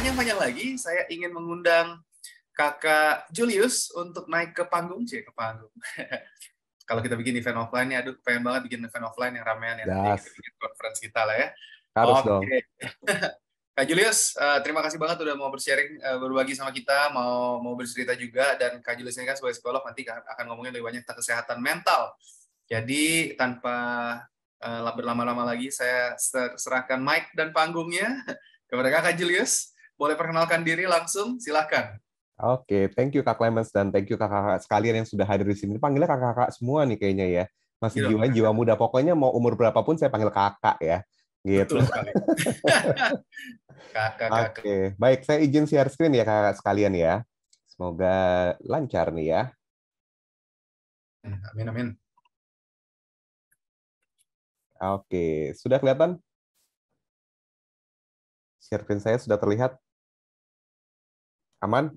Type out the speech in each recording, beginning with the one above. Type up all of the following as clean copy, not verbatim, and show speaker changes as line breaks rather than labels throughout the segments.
panjang-panjang lagi, saya ingin mengundang Kakak Julius untuk naik ke panggung, ke panggung. Kalau kita bikin event offline, ya, aduh, pengen banget bikin event offline yang ramean ya, nanti kita
Das.
bikin conference kita lah ya.
Harus dong.
Oke. Kak Julius, terima kasih banget udah mau bersharing, berbagi sama kita, mau bercerita juga, dan Kak Julius ini kan sebagai psikolog nanti akan ngomongin lebih banyak tentang kesehatan mental. Jadi tanpa berlama-lama lagi, saya serahkan mic dan panggungnya kepada Kak Julius. Boleh perkenalkan diri langsung, silakan.
Oke, thank you Kak Clemens dan thank you kakak-kakak sekalian yang sudah hadir di sini. Panggilnya kakak-kakak semua nih kayaknya ya. Masih
Gitu.
jiwa muda. Pokoknya mau umur berapapun saya panggil kakak ya. Gitu.
Betul sekali. Kakak.
Oke, baik, saya izin share screen ya kakak sekalian ya. Semoga lancar nih ya.
Amin, amin.
Oke, sudah kelihatan? Share screen saya sudah terlihat? Aman?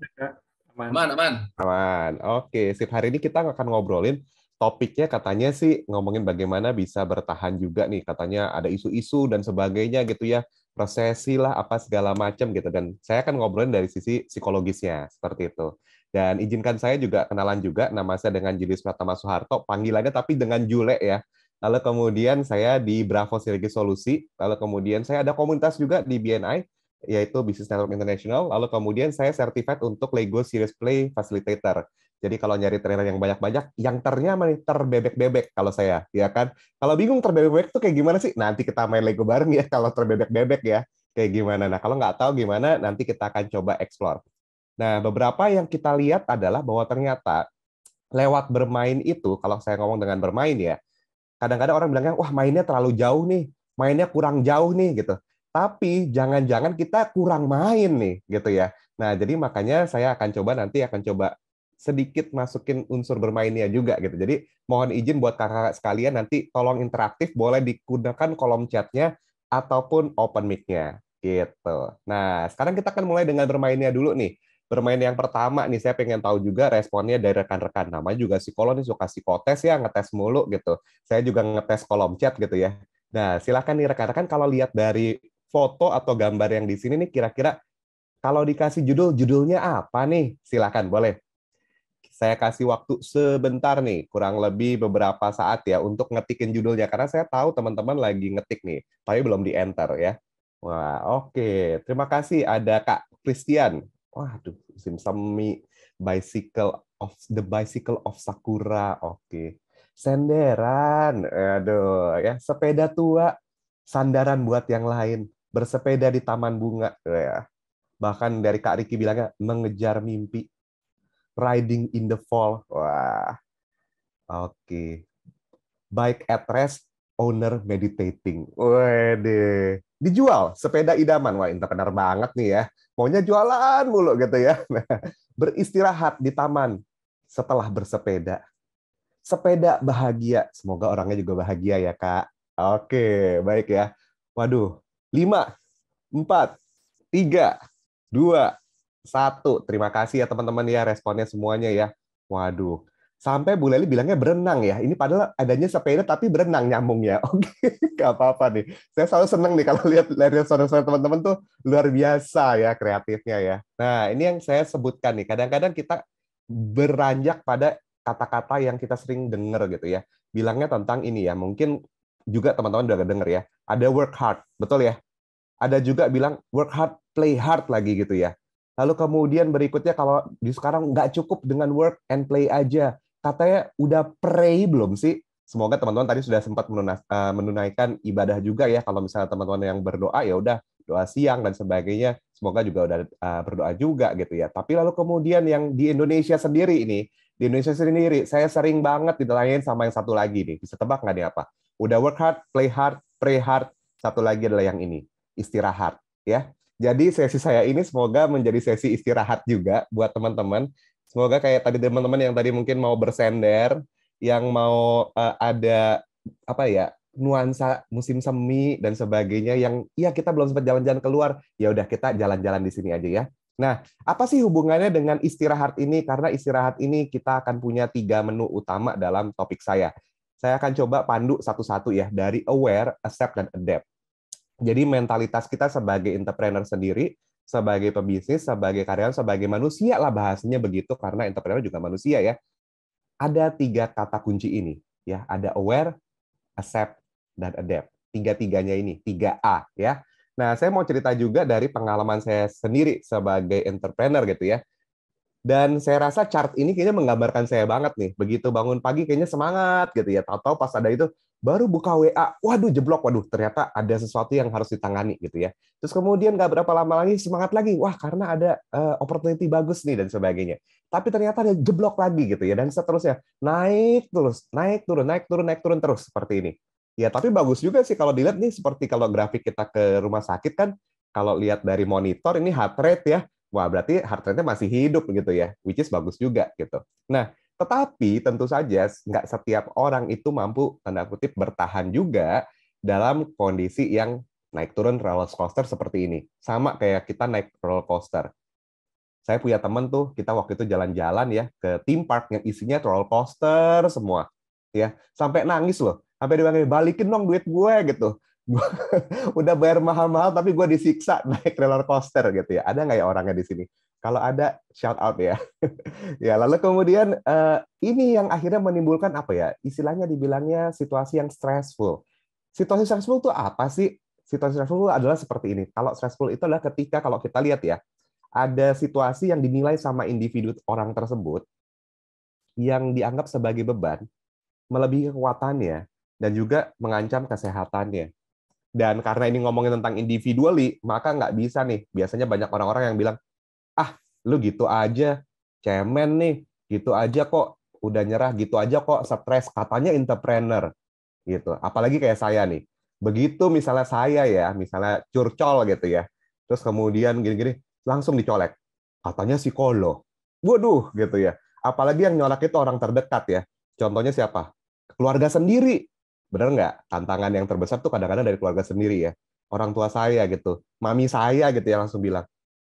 Aman, aman.
Aman. Oke, sip. Hari ini kita akan ngobrolin topiknya katanya sih ngomongin bagaimana bisa bertahan juga nih. Katanya ada isu-isu dan sebagainya gitu ya. Resesi lah, apa segala macam gitu. Dan saya akan ngobrolin dari sisi psikologisnya, seperti itu. Dan izinkan saya juga kenalan juga, nama saya dengan Julius Pratama Soeharto, panggilannya tapi dengan Jule ya. Lalu kemudian saya di Bravo Sinergi Solusi, lalu kemudian saya ada komunitas juga di BNI, yaitu Business Network International, lalu kemudian saya certified untuk Lego Serious Play Facilitator. Jadi kalau nyari trainer yang banyak-banyak, yang ternyata terbebek-bebek kalau saya, ya kan? Kalau bingung terbebek-bebek tuh kayak gimana sih? Nanti kita main Lego bareng ya kalau terbebek-bebek ya. Kayak gimana? Nah, kalau nggak tahu gimana, nanti kita akan coba explore. Nah, beberapa yang kita lihat adalah bahwa ternyata lewat bermain itu, kalau saya ngomong dengan bermain ya, kadang-kadang orang bilangnya, wah mainnya terlalu jauh nih, mainnya kurang jauh nih, gitu. Tapi jangan-jangan kita kurang main nih, gitu ya. Nah, jadi makanya saya akan coba sedikit masukin unsur bermainnya juga gitu. Jadi mohon izin buat kakak sekalian nanti tolong interaktif, boleh digunakan kolom chatnya ataupun open mic-nya gitu. Nah, sekarang kita akan mulai dengan bermainnya dulu nih. Bermain yang pertama nih, saya pengen tahu juga responnya dari rekan-rekan. Namanya juga psikolog nih, suka psikotes ya, ngetes mulu gitu. Saya juga ngetes kolom chat gitu ya. Nah, silakan nih rekan-rekan kalau lihat dari foto atau gambar yang di sini nih, kira-kira kalau dikasih judulnya apa nih? Silakan, boleh. Saya kasih waktu sebentar nih, kurang lebih beberapa saat ya untuk ngetikin judulnya karena saya tahu teman-teman lagi ngetik nih, tapi belum di enter ya. Wah, oke. Terima kasih ada Kak Christian. Waduh, Semi Bicycle of Sakura. Oke. Senderan. Aduh, ya, sepeda tua, sandaran buat yang lain. Bersepeda di taman bunga ya. Bahkan dari Kak Riki bilangnya mengejar mimpi. Riding in the Fall. Wah, oke. Bike at rest, owner meditating. Wede. Dijual sepeda idaman. Wah, entrepreneur banget nih ya. Maunya jualan mulu gitu ya. Beristirahat di taman setelah bersepeda. Sepeda bahagia. Semoga orangnya juga bahagia ya, Kak. Oke, baik ya. Waduh. 5, 4, 3, 2, 1. Terima kasih ya teman-teman ya responnya semuanya ya. Waduh. Sampai Bu Leli bilangnya berenang ya. Ini padahal adanya sepeda tapi berenang nyambung ya. Oke, nggak apa-apa nih. Saya selalu seneng nih kalau lihat saudara-saudara teman-teman tuh luar biasa ya kreatifnya ya. Nah, ini yang saya sebutkan nih. Kadang-kadang kita beranjak pada kata-kata yang kita sering dengar gitu ya. Bilangnya tentang ini ya. Mungkin juga teman-teman udah denger ya. Ada work hard, betul ya? Ada juga bilang work hard, play hard lagi gitu ya. Lalu kemudian berikutnya kalau di sekarang nggak cukup dengan work and play aja. Katanya udah pray belum sih? Semoga teman-teman tadi sudah sempat menunaikan ibadah juga ya. Kalau misalnya teman-teman yang berdoa ya udah doa siang dan sebagainya. Semoga juga udah berdoa juga gitu ya. Tapi lalu kemudian yang di Indonesia sendiri ini, di Indonesia sendiri saya sering banget ditanyain sama yang satu lagi nih. Bisa tebak nggak nih apa? Udah work hard, play hard, pray hard. Satu lagi adalah yang ini, istirahat ya. Jadi sesi saya ini semoga menjadi sesi istirahat juga buat teman-teman. Semoga kayak tadi teman-teman yang tadi mungkin mau bersender, yang mau ada apa ya nuansa musim semi dan sebagainya yang ya kita belum sempat jalan-jalan keluar, ya udah kita jalan-jalan di sini aja ya. Nah, apa sih hubungannya dengan istirahat ini? Karena istirahat ini kita akan punya 3 menu utama dalam topik saya. Saya akan coba pandu satu-satu ya dari aware, accept, dan adapt. Jadi mentalitas kita sebagai entrepreneur sendiri, sebagai pebisnis, sebagai karyawan, sebagai manusia lah bahasanya begitu, karena entrepreneur juga manusia ya. Ada 3 kata kunci ini, ya. Ada aware, accept, dan adapt. Tiga-tiganya ini, 3A ya. Nah, saya mau cerita juga dari pengalaman saya sendiri sebagai entrepreneur gitu ya. Dan saya rasa chart ini kayaknya menggambarkan saya banget nih. Begitu bangun pagi kayaknya semangat gitu ya. Tahu-tahu pas ada itu baru buka WA, waduh jeblok, waduh ternyata ada sesuatu yang harus ditangani gitu ya. Terus kemudian nggak berapa lama lagi semangat lagi, wah karena ada opportunity bagus nih dan sebagainya. Tapi ternyata ada jeblok lagi gitu ya, dan seterusnya naik terus, naik turun, naik turun, naik turun terus seperti ini. Ya tapi bagus juga sih kalau dilihat nih, seperti kalau grafik kita ke rumah sakit kan, kalau lihat dari monitor ini heart rate ya, wah berarti heart rate-nya masih hidup gitu ya, which is bagus juga gitu. Nah, tetapi tentu saja nggak setiap orang itu mampu tanda kutip bertahan juga dalam kondisi yang naik turun roller coaster seperti ini. Sama kayak kita naik roller coaster. Saya punya teman tuh, kita waktu itu jalan-jalan ya ke theme park yang isinya roller coaster semua. Ya, sampai nangis loh. Sampai dia bilang, balikin dong duit gue gitu. Udah bayar mahal-mahal tapi gue disiksa naik roller coaster gitu ya. Ada nggak ya orangnya di sini? Kalau ada, shout out ya. Ya, lalu kemudian ini yang akhirnya menimbulkan apa ya? Istilahnya dibilangnya situasi yang stressful. Situasi stressful itu apa sih? Situasi stressful adalah seperti ini. Kalau stressful itu adalah ketika kalau kita lihat ya, ada situasi yang dinilai sama individu orang tersebut yang dianggap sebagai beban, melebihi kekuatannya, dan juga mengancam kesehatannya. Dan karena ini ngomongin tentang individually, maka nggak bisa nih. Biasanya banyak orang-orang yang bilang, ah, lu gitu aja, cemen nih, gitu aja kok, udah nyerah, gitu aja kok, stres, katanya entrepreneur. Gitu. Apalagi kayak saya nih. Begitu misalnya saya ya, misalnya curcol gitu ya, terus kemudian gini-gini, langsung dicolek. Katanya psikolog. Waduh, gitu ya. Apalagi yang nyolek itu orang terdekat ya. Contohnya siapa? Keluarga sendiri. Benar nggak? Tantangan yang terbesar tuh kadang-kadang dari keluarga sendiri ya. Orang tua saya gitu. Mami saya gitu ya langsung bilang,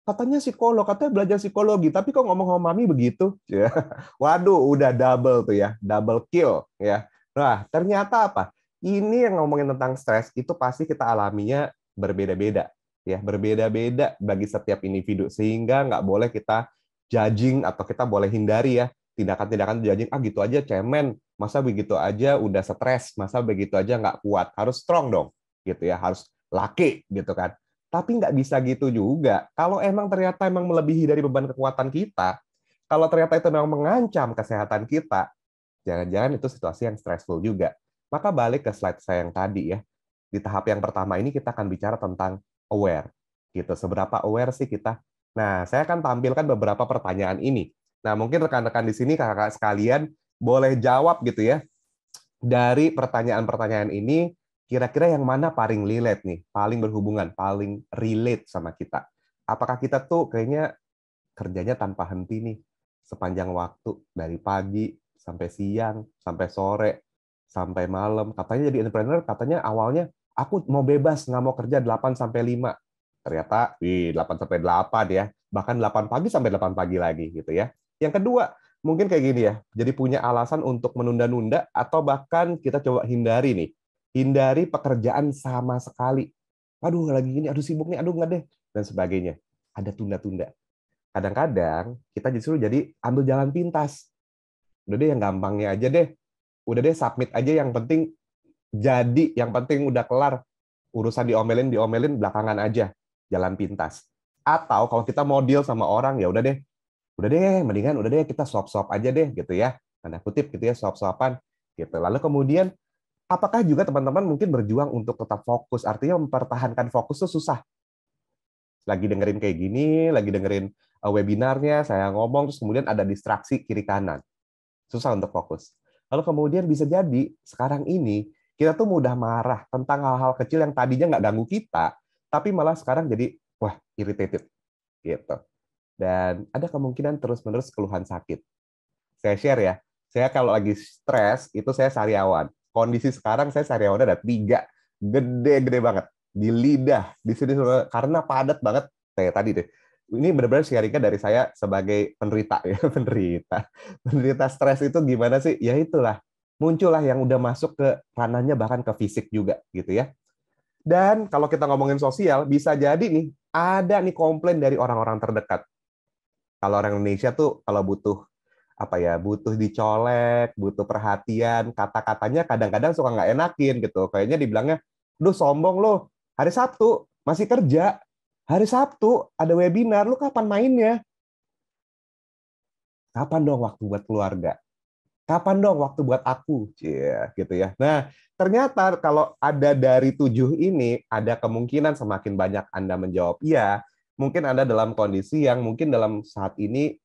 katanya psikolog, katanya belajar psikologi, tapi kok ngomong sama mami begitu? Ya. Waduh, udah double tuh ya. Double kill ya. Nah, ternyata apa? Ini yang ngomongin tentang stres, itu pasti kita alaminya berbeda-beda. Ya, berbeda-beda bagi setiap individu. Sehingga nggak boleh kita judging atau kita boleh hindari ya tindakan-tindakan judging, ah gitu aja cemen, masa begitu aja udah stres, masa begitu aja nggak kuat, harus strong dong, gitu ya, harus laki gitu kan. Tapi nggak bisa gitu juga. Kalau emang ternyata emang melebihi dari beban kekuatan kita, kalau ternyata itu memang mengancam kesehatan kita, jangan-jangan itu situasi yang stressful juga. Maka balik ke slide saya yang tadi ya. Di tahap yang pertama ini kita akan bicara tentang aware. Gitu. Seberapa aware sih kita? Nah, saya akan tampilkan beberapa pertanyaan ini. Nah, mungkin rekan-rekan di sini, kakak-kakak sekalian, boleh jawab gitu ya. Dari pertanyaan-pertanyaan ini, kira-kira yang mana paling relate nih? Paling berhubungan, paling relate sama kita. Apakah kita tuh kayaknya kerjanya tanpa henti nih, sepanjang waktu, dari pagi, sampai siang, sampai sore, sampai malam. Katanya jadi entrepreneur, katanya awalnya, aku mau bebas, nggak mau kerja 8 sampai 5. Ternyata, 8 sampai 8 ya. Bahkan 8 pagi sampai 8 pagi lagi gitu ya. Yang kedua, mungkin kayak gini ya, jadi punya alasan untuk menunda-nunda atau bahkan kita coba hindari nih. Hindari pekerjaan sama sekali. Aduh, lagi gini, aduh sibuk nih, aduh nggak deh, dan sebagainya. Ada tunda-tunda. Kadang-kadang kita justru jadi ambil jalan pintas. Udah deh yang gampangnya aja deh. Udah deh submit aja, yang penting jadi, yang penting udah kelar. Urusan diomelin belakangan aja. Jalan pintas. Atau kalau kita mau deal sama orang, ya udah deh, mendingan udah deh kita swap-swap aja deh gitu ya, tanda kutip gitu ya, swap-swapan gitu. Lalu kemudian apakah juga teman-teman mungkin berjuang untuk tetap fokus, artinya mempertahankan fokus itu susah. Lagi dengerin kayak gini, lagi dengerin webinarnya, saya ngomong, terus kemudian ada distraksi kiri kanan, susah untuk fokus. Lalu kemudian bisa jadi sekarang ini kita tuh mudah marah tentang hal-hal kecil yang tadinya nggak ganggu kita, tapi malah sekarang jadi wah irritated gitu. Dan ada kemungkinan terus-menerus keluhan sakit. Saya share ya, saya kalau lagi stres, itu saya sariawan. Kondisi sekarang saya sariawan ada 3, gede-gede banget. Di lidah, di sini, karena padat banget, kayak tadi deh. Ini benar-benar sharingnya dari saya sebagai penderita ya, penderita stres itu gimana sih? Ya itulah, muncullah yang udah masuk ke ranahnya bahkan ke fisik juga gitu ya. Dan kalau kita ngomongin sosial, bisa jadi nih ada nih komplain dari orang-orang terdekat. Kalau orang Indonesia tuh kalau butuh apa ya, butuh dicolek, butuh perhatian, kata-katanya kadang-kadang suka nggak enakin gitu. Kayaknya dibilangnya, "Duh sombong lo, hari Sabtu masih kerja, hari Sabtu ada webinar, lu kapan mainnya? Kapan dong waktu buat keluarga? Kapan dong waktu buat aku?" Gitu ya. Nah, ternyata kalau ada dari 7 ini, ada kemungkinan semakin banyak Anda menjawab iya, mungkin Anda dalam kondisi yang mungkin dalam saat ini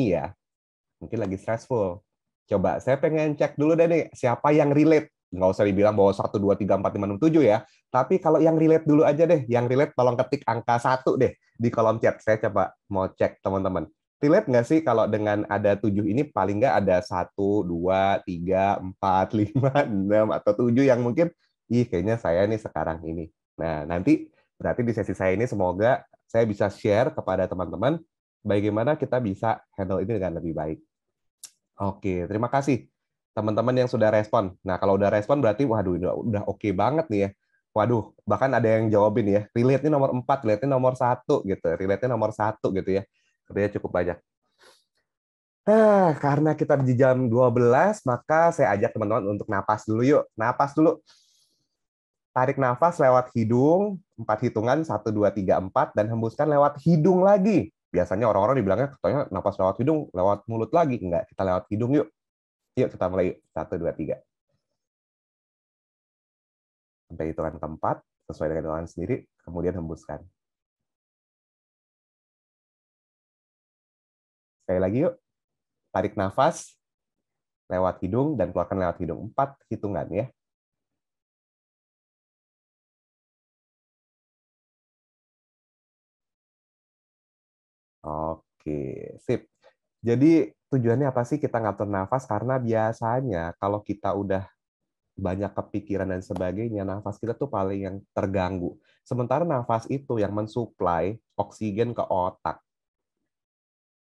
ya, mungkin lagi stressful. Coba saya pengen cek dulu deh nih, siapa yang relate. Nggak usah dibilang bahwa 1, 2, 3, 4, 5, 6, 7 ya. Tapi kalau yang relate dulu aja deh. Yang relate tolong ketik angka 1 deh di kolom chat. Saya coba mau cek teman-teman. Relate nggak sih kalau dengan ada 7 ini paling nggak ada 1, 2, 3, 4, 5, 6, atau 7 yang mungkin, ih kayaknya saya nih sekarang ini. Nah, nanti berarti di sesi saya ini semoga saya bisa share kepada teman-teman bagaimana kita bisa handle ini dengan lebih baik. Oke, terima kasih teman-teman yang sudah respon. Nah, kalau udah respon berarti waduh udah oke banget nih ya. Waduh, bahkan ada yang jawabin ya. Relate-nya nomor 4, relate-nya nomor 1 gitu. Relate-nya nomor 1 gitu ya. Artinya cukup banyak. Karena kita di jam 12, maka saya ajak teman-teman untuk napas dulu yuk. Napas dulu. Tarik nafas lewat hidung, 4 hitungan, 1, 2, 3, 4, dan hembuskan lewat hidung lagi. Biasanya orang-orang dibilangnya, katanya napas lewat hidung, lewat mulut lagi. Enggak, kita lewat hidung yuk. Yuk kita mulai 1, 2, 3. Sampai hitungan keempat, sesuai dengan hitungan sendiri, kemudian hembuskan. Sekali lagi yuk, tarik nafas lewat hidung dan keluarkan lewat hidung. 4 hitungan ya. Oke, sip. Jadi tujuannya apa sih kita ngatur nafas? Karena biasanya kalau kita udah banyak kepikiran dan sebagainya, nafas kita tuh paling yang terganggu. Sementara nafas itu yang mensuplai oksigen ke otak.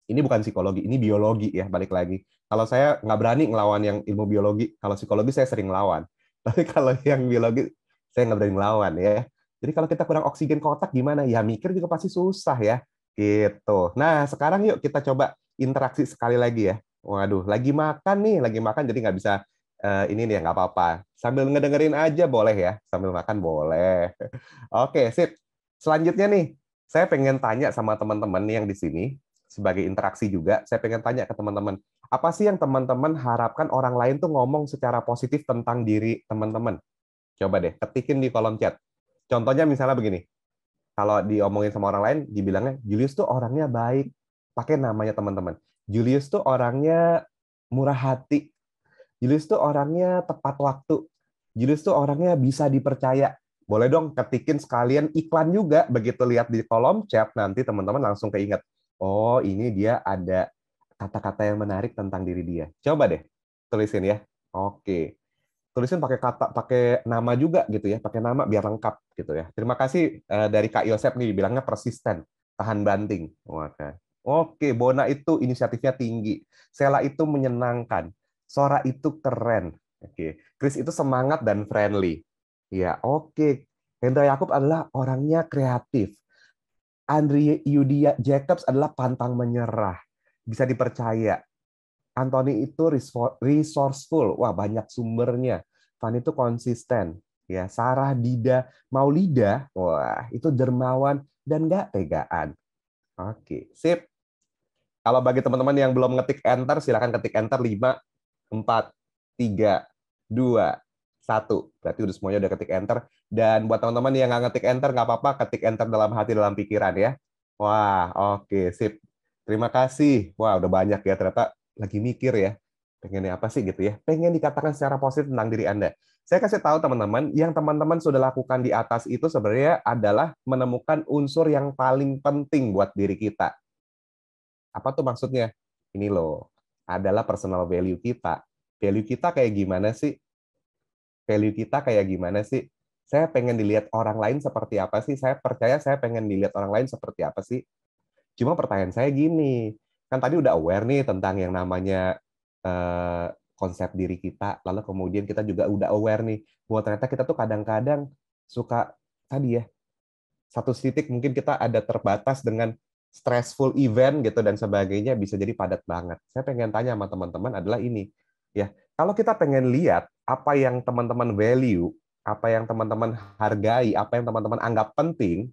Ini bukan psikologi, ini biologi ya, balik lagi. Kalau saya nggak berani ngelawan yang ilmu biologi, kalau psikologi saya sering ngelawan. Tapi kalau yang biologi, saya nggak berani ngelawan ya. Jadi kalau kita kurang oksigen ke otak gimana? Ya mikir juga pasti susah ya. Gitu. Nah, sekarang yuk kita coba interaksi sekali lagi ya. Waduh, lagi makan jadi nggak bisa ini nih, nggak apa-apa. Sambil ngedengerin aja boleh ya, sambil makan boleh. Oke, sip. Selanjutnya nih, saya pengen tanya sama teman-teman yang di sini, sebagai interaksi juga, saya pengen tanya ke teman-teman, apa sih yang teman-teman harapkan orang lain tuh ngomong secara positif tentang diri teman-teman? Coba deh, ketikin di kolom chat. Contohnya misalnya begini, kalau diomongin sama orang lain, dibilangnya, Julius tuh orangnya baik, pakai namanya teman-teman. Julius tuh orangnya murah hati. Julius tuh orangnya tepat waktu. Julius tuh orangnya bisa dipercaya. Boleh dong ketikin sekalian iklan juga. Begitu lihat di kolom chat, nanti teman-teman langsung keinget. Oh, ini dia ada kata-kata yang menarik tentang diri dia. Coba deh, tulisin ya. Oke. Tulisin pakai kata, pakai nama juga gitu ya. Pakai nama biar lengkap gitu ya. Terima kasih dari Kak Yosep nih, bilangnya persisten, tahan banting. Oke. Oke, Bona itu inisiatifnya tinggi. Sela itu menyenangkan. Sora itu keren. Oke. Chris itu semangat dan friendly. Ya, oke. Hendra Yakub adalah orangnya kreatif. Andri Yudia Jacobs adalah pantang menyerah. Bisa dipercaya. Anthony itu resourceful. Wah, banyak sumbernya. Fanny itu konsisten. Ya, Sarah Dida Maulida, wah, itu dermawan dan nggak tegaan. Oke, sip. Kalau bagi teman-teman yang belum ngetik enter, silakan ketik enter 5, 4, 3, 2, 1. Berarti udah semuanya udah ketik enter. Dan buat teman-teman yang nggak ngetik enter, nggak apa-apa, ketik enter dalam hati, dalam pikiran ya. Wah, oke, sip. Terima kasih. Wah, udah banyak ya. Ternyata lagi mikir ya. Pengennya apa sih gitu ya. Pengen dikatakan secara positif tentang diri Anda. Saya kasih tahu teman-teman, yang teman-teman sudah lakukan di atas itu sebenarnya adalah menemukan unsur yang paling penting buat diri kita. Apa tuh maksudnya? Ini loh, adalah personal value kita. Value kita kayak gimana sih? Value kita kayak gimana sih? Saya pengen dilihat orang lain seperti apa sih? Saya percaya saya pengen dilihat orang lain seperti apa sih? Cuma pertanyaan saya gini, kan tadi udah aware nih tentang yang namanya konsep diri kita, lalu kemudian kita juga udah aware nih, bahwa ternyata kita tuh kadang-kadang suka tadi ya, satu titik mungkin kita ada terbatas dengan stressful event gitu dan sebagainya, bisa jadi padat banget. Saya pengen tanya sama teman-teman adalah ini, ya, kalau kita pengen lihat apa yang teman-teman value, apa yang teman-teman hargai, apa yang teman-teman anggap penting,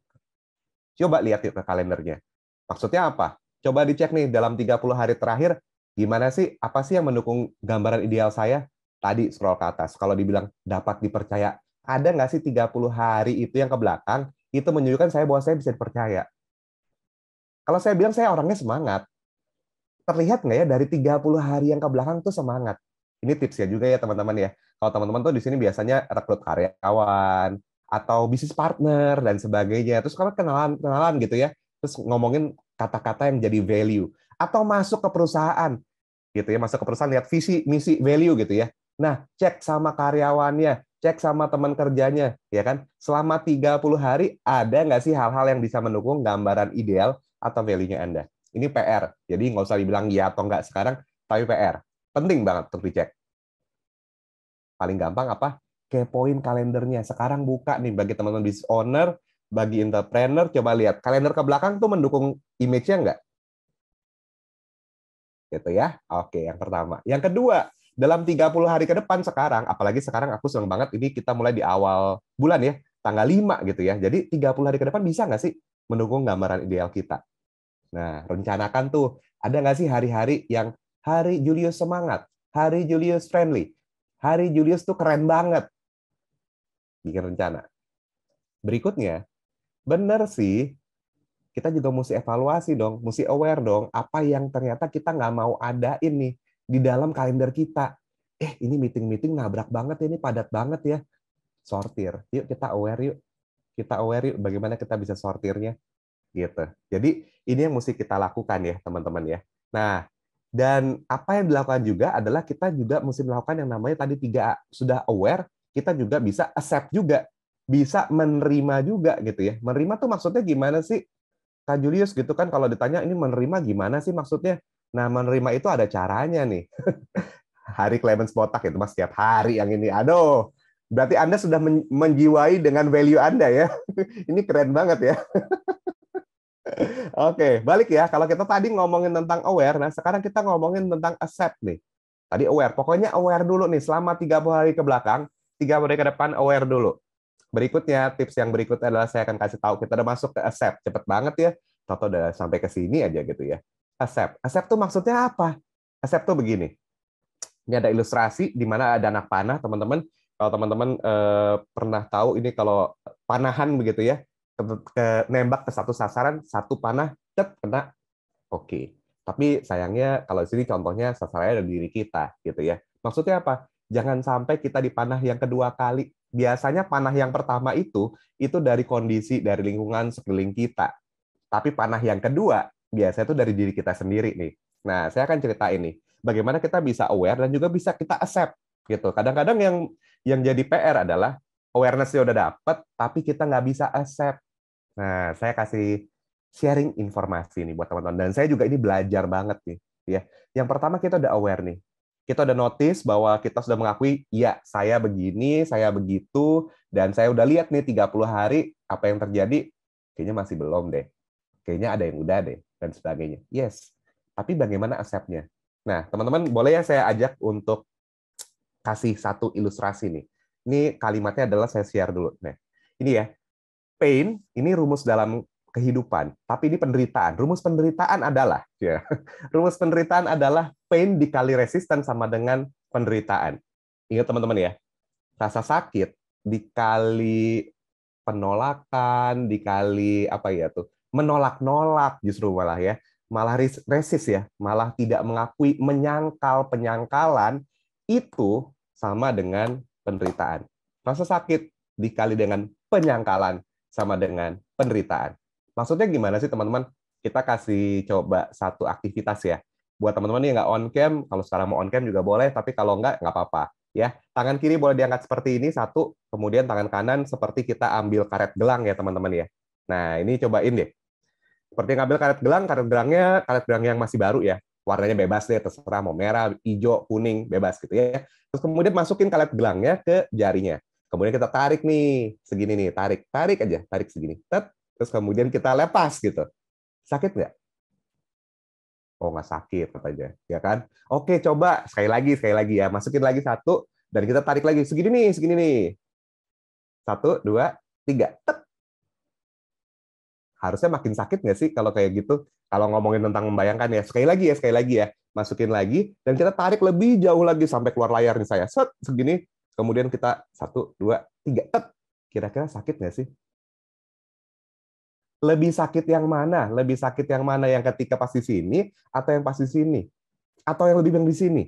coba lihat yuk ke kalendernya. Maksudnya apa? Coba dicek nih dalam 30 hari terakhir, gimana sih, apa sih yang mendukung gambaran ideal saya? Tadi scroll ke atas. Kalau dibilang dapat dipercaya, ada nggak sih 30 hari itu yang ke belakang, itu menunjukkan saya bahwa saya bisa dipercaya. Kalau saya bilang saya orangnya semangat, terlihat nggak ya dari 30 hari yang ke belakang tuh semangat? Ini tipsnya juga ya teman-teman ya. Kalau teman-teman tuh di sini biasanya rekrut karyawan atau bisnis partner dan sebagainya. Terus kalau kenalan gitu ya. Terus ngomongin kata-kata yang jadi value atau masuk ke perusahaan gitu ya, masuk ke perusahaan lihat visi, misi, value gitu ya. Nah, cek sama karyawannya, cek sama teman kerjanya, ya kan? Selama 30 hari ada nggak sih hal-hal yang bisa mendukung gambaran ideal atau value-nya Anda? Ini PR. Jadi nggak usah dibilang ya atau nggak sekarang, tapi PR. Penting banget untuk dicek. Paling gampang apa? Kepoin kalendernya. Sekarang buka nih bagi teman-teman business owner, bagi entrepreneur, coba lihat. Kalender ke belakang tuh mendukung image-nya nggak? Gitu ya. Oke, yang pertama. Yang kedua, dalam 30 hari ke depan sekarang, apalagi sekarang aku senang banget, ini kita mulai di awal bulan ya, tanggal 5 gitu ya. Jadi 30 hari ke depan bisa nggak sih mendukung gambaran ideal kita? Nah, rencanakan tuh, ada nggak sih hari-hari yang hari Julius semangat, hari Julius friendly, hari Julius tuh keren banget. Bikin rencana. Berikutnya, bener sih, kita juga mesti evaluasi dong, mesti aware dong, apa yang ternyata kita nggak mau adain nih di dalam kalender kita. Ini meeting-meeting nabrak banget ya, ini padat banget ya. Sortir. Yuk kita aware yuk. Kita aware yuk bagaimana kita bisa sortirnya. Gitu. Jadi ini yang mesti kita lakukan ya teman-teman ya. Nah, dan apa yang dilakukan juga adalah kita juga mesti melakukan yang namanya tadi 3A. Sudah aware, kita juga bisa accept juga. Bisa menerima juga gitu ya. Menerima tuh maksudnya gimana sih? Kak Julius gitu kan kalau ditanya ini menerima gimana sih maksudnya? Nah, menerima itu ada caranya nih. Hari Clemens Botak itu mas setiap hari yang ini. Aduh, berarti Anda sudah menjiwai dengan value Anda ya. Ini keren banget ya. Oke, balik ya. Kalau kita tadi ngomongin tentang aware, nah sekarang kita ngomongin tentang accept nih. Tadi aware, pokoknya aware dulu nih selama 30 hari ke belakang, 30 hari ke depan aware dulu. Berikutnya, tips yang berikutnya adalah saya akan kasih tahu, kita udah masuk ke accept. Cepet banget ya. Toto udah sampai ke sini aja gitu ya. Accept. Accept tuh maksudnya apa? Accept tuh begini. Ini ada ilustrasi di mana ada anak panah, teman-teman. Kalau teman-teman pernah tahu ini kalau panahan begitu ya, nembak ke satu sasaran, satu panah, kena. Oke. Tapi sayangnya kalau di sini contohnya sasarannya ada di diri kita gitu ya. Maksudnya apa? Jangan sampai kita dipanah yang kedua kali. Biasanya panah yang pertama itu dari kondisi, dari lingkungan sekeliling kita. Tapi panah yang kedua biasanya itu dari diri kita sendiri nih. Nah, saya akan cerita ini. Bagaimana kita bisa aware dan juga bisa kita accept gitu. Kadang-kadang yang jadi PR adalah awareness-nya udah dapet, tapi kita nggak bisa accept. Nah, saya kasih sharing informasi nih buat teman-teman. Dan saya juga ini belajar banget nih. Ya, yang pertama kita udah aware nih. Kita udah notice bahwa kita sudah mengakui, ya saya begini, saya begitu, dan saya udah lihat nih 30 hari apa yang terjadi, kayaknya masih belum deh. Kayaknya ada yang udah deh, dan sebagainya. Yes. Tapi bagaimana accept-nya? Nah, teman-teman boleh ya saya ajak untuk kasih satu ilustrasi nih. Ini kalimatnya adalah saya share dulu. Nah, ini ya. Pain ini rumus dalam kehidupan, tapi ini penderitaan. Rumus penderitaan adalah ya. Rumus penderitaan adalah pain dikali resisten sama dengan penderitaan. Ingat teman-teman ya. Rasa sakit dikali penolakan, dikali apa ya tuh? Menolak-nolak justru malah ya. Malah resist ya, malah tidak mengakui, menyangkal penyangkalan itu sama dengan penderitaan. Rasa sakit dikali dengan penyangkalan sama dengan penderitaan. Maksudnya gimana sih teman-teman? Kita kasih coba satu aktivitas ya. Buat teman-teman yang nggak on cam, kalau sekarang mau on cam juga boleh, tapi kalau nggak apa-apa. Ya, tangan kiri boleh diangkat seperti ini satu, kemudian tangan kanan seperti kita ambil karet gelang ya teman-teman ya. Nah ini cobain deh. Seperti ngambil karet gelangnya karet gelang yang masih baru ya. Warnanya bebas deh, terserah mau merah, hijau, kuning, bebas gitu ya. Terus kemudian masukin karet gelangnya ke jarinya. Kemudian kita tarik nih, segini nih, tarik aja, tarik segini. Tet, terus kemudian kita lepas gitu. Sakit nggak? Oh, nggak sakit katanya, ya kan? Oke, coba sekali lagi ya. Masukin lagi satu, dan kita tarik lagi. Segini nih. 1, 2, 3. Tek. Harusnya makin sakit nggak sih kalau kayak gitu? Kalau ngomongin tentang membayangkan ya. Sekali lagi ya. Masukin lagi, dan kita tarik lebih jauh lagi sampai keluar layar nih saya. Set, segini. Kemudian kita 1, 2, 3. Tek. Kira-kira sakit nggak sih? Lebih sakit yang mana? Lebih sakit yang mana? Yang ketika pas di sini, atau yang pas di sini? Atau yang lebih yang di sini?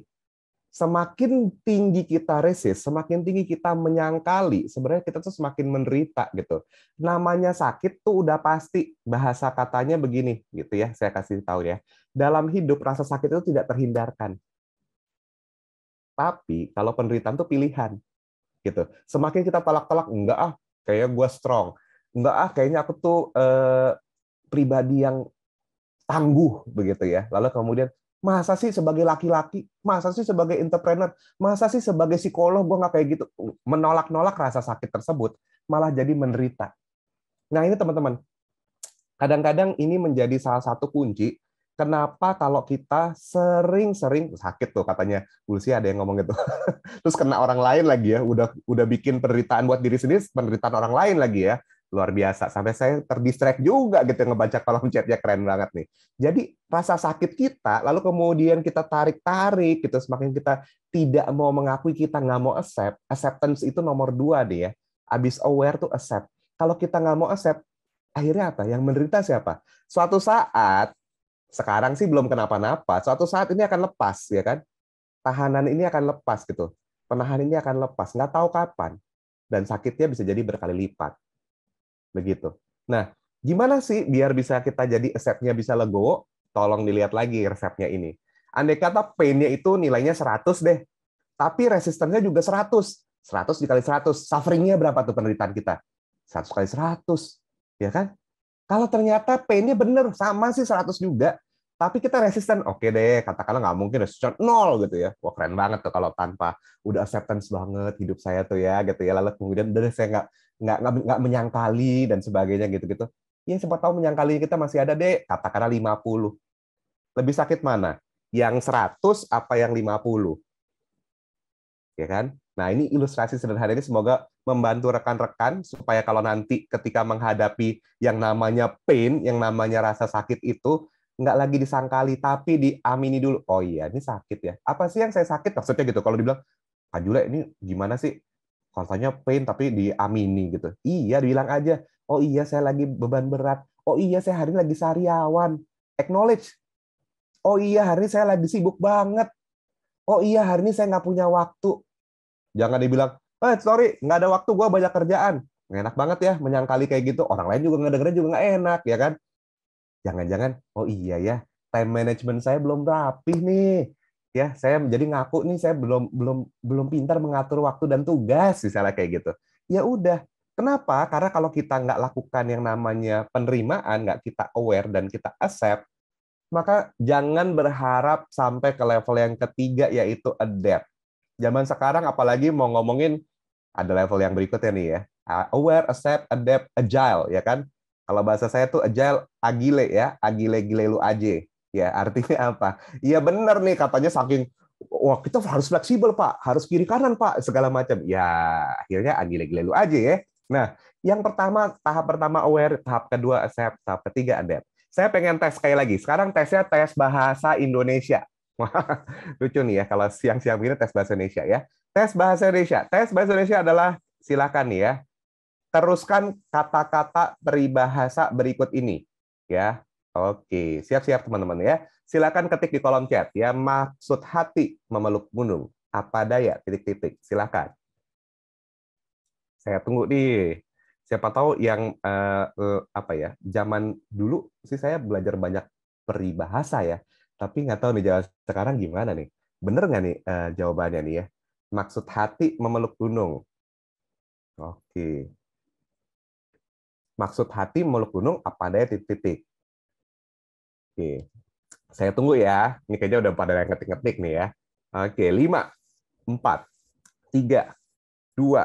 Semakin tinggi kita resist, semakin tinggi kita menyangkali, sebenarnya kita tuh semakin menderita gitu. Namanya sakit tuh udah pasti, bahasa katanya begini gitu ya, saya kasih tahu ya. Dalam hidup rasa sakit itu tidak terhindarkan. Tapi kalau penderitaan tuh pilihan gitu. Semakin kita tolak-tolak, enggak ah, kayaknya gue strong. Enggak ah, kayaknya aku tuh pribadi yang tangguh begitu ya. Lalu kemudian masa sih sebagai laki-laki, masa sih sebagai entrepreneur, masa sih sebagai psikolog gue nggak kayak gitu. Menolak-nolak rasa sakit tersebut malah jadi menderita. Nah ini teman-teman, kadang-kadang ini menjadi salah satu kunci kenapa kalau kita sering-sering sakit tuh katanya Ulsi ada yang ngomong gitu. Terus kena orang lain lagi ya, udah bikin penderitaan buat diri sendiri, penderitaan orang lain lagi ya. Luar biasa, sampai saya terdistract juga gitu ngebaca kolom chatnya, keren banget nih. Jadi rasa sakit kita, lalu kemudian kita tarik-tarik gitu, semakin kita tidak mau mengakui, kita nggak mau accept. Acceptance itu nomor 2 deh ya. Abis aware tuh accept. Kalau kita nggak mau accept, akhirnya apa? Yang menderita siapa? Suatu saat, sekarang sih belum kenapa-napa, suatu saat ini akan lepas, ya kan? Tahanan ini akan lepas gitu. Penahan ini akan lepas, nggak tahu kapan. Dan sakitnya bisa jadi berkali lipat. Begitu. Nah, gimana sih biar bisa kita jadi accept-nya bisa legowo? Tolong dilihat lagi resepnya ini. Andai kata pain-nya itu nilainya 100 deh, tapi resistennya juga 100. 100 dikali 100, suffering-nya berapa tuh penderitaan kita? 100 kali 100. Ya kan? Kalau ternyata pain-nya bener, sama sih 100 juga, tapi kita resisten, oke deh, katakanlah nggak mungkin resisten 0 gitu ya. Wah keren banget tuh kalau tanpa udah acceptance banget hidup saya tuh ya gitu ya. Lalu kemudian udah saya nggak menyangkali dan sebagainya gitu-gitu. Ya siapa tahu menyangkali kita masih ada deh, katakanlah 50. Lebih sakit mana? Yang 100 apa yang 50? Ya kan? Nah, ini ilustrasi sederhana ini semoga membantu rekan-rekan supaya kalau nanti ketika menghadapi yang namanya pain, yang namanya rasa sakit itu, nggak lagi disangkali, tapi diamini dulu. Oh iya, ini sakit ya. Apa sih yang saya sakit? Maksudnya gitu. Kalau dibilang, Kak Jule, ini gimana sih? Katanya pain, tapi diamini gitu. Iya, bilang aja. Oh iya, saya lagi beban berat. Oh iya, saya hari ini lagi sariawan. Acknowledge. Oh iya, hari ini saya lagi sibuk banget. Oh iya, hari ini saya nggak punya waktu. Jangan dibilang, sorry, nggak ada waktu, gue banyak kerjaan. Nggak enak banget ya, menyangkali kayak gitu. Orang lain juga ngedengerin juga nggak enak, ya kan? Jangan-jangan, oh iya ya, time management saya belum rapih nih. Ya, saya jadi ngaku nih, saya belum belum belum pintar mengatur waktu dan tugas, misalnya kayak gitu. Ya udah, kenapa? Karena kalau kita nggak lakukan yang namanya penerimaan, nggak kita aware dan kita accept, maka jangan berharap sampai ke level yang ketiga, yaitu adapt. Zaman sekarang apalagi mau ngomongin ada level yang berikutnya nih ya. Aware, accept, adapt, agile ya kan. Kalau bahasa saya tuh agile, agile ya, agile gile lu aje. Ya, artinya apa? Iya benar nih katanya saking wah kita harus fleksibel, Pak. Harus kiri kanan, Pak, segala macam. Ya, akhirnya agile gile lu aje ya. Nah, yang pertama tahap pertama aware, tahap kedua accept, tahap ketiga adapt. Saya pengen tes sekali lagi. Sekarang tesnya tes bahasa Indonesia. Wah, lucu nih ya kalau siang-siang begini tes bahasa Indonesia ya. Tes bahasa Indonesia. Tes bahasa Indonesia adalah silakan nih ya. Teruskan kata-kata peribahasa berikut ini ya. Oke, siap-siap teman-teman ya. Silakan ketik di kolom chat ya. Maksud hati memeluk gunung. Apa daya titik-titik. Silakan. Saya tunggu nih. Siapa tahu yang apa ya? Zaman dulu sih saya belajar banyak peribahasa ya. Tapi nggak tahu nih zaman sekarang gimana nih. Bener nggak nih jawabannya nih ya? Maksud hati memeluk gunung. Oke. Maksud hati memeluk gunung apa daya titik-titik. Oke. Saya tunggu ya. Ini kayaknya udah pada yang ngetik-ngetik nih ya. Oke, 5, 4, 3, 2,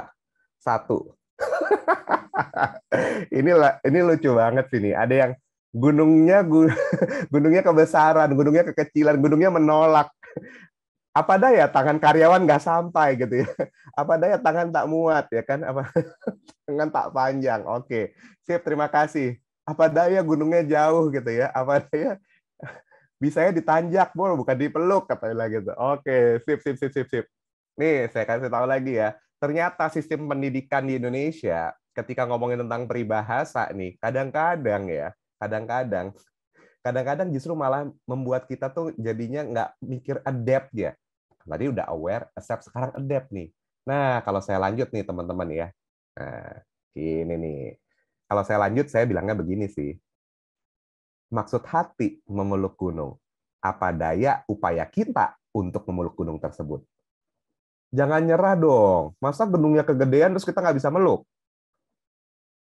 1. Ini lucu banget sih nih. Ada yang gunungnya gunungnya kebesaran, gunungnya kekecilan, gunungnya menolak. Apa daya tangan karyawan nggak sampai gitu ya. Apa daya tangan tak muat ya kan? Apa tangan tak panjang. Oke, sip, terima kasih. Apa daya gunungnya jauh gitu ya. Apa daya bisanya ditanjak, bol, bukan dipeluk katanya gitu. Oke, sip, sip, sip, sip, sip. Nih, saya kasih tahu lagi ya. Ternyata sistem pendidikan di Indonesia ketika ngomongin tentang peribahasa nih, kadang-kadang ya, kadang-kadang kadang-kadang justru malah membuat kita tuh jadinya nggak mikir adapt ya. Tadi udah aware, accept, sekarang adapt nih. Nah, kalau saya lanjut nih teman-teman ya. Nah, ini nih. Kalau saya lanjut, saya bilangnya begini sih. Maksud hati memeluk gunung. Apa daya upaya kita untuk memeluk gunung tersebut. Jangan nyerah dong. Masa gunungnya kegedean terus kita nggak bisa meluk?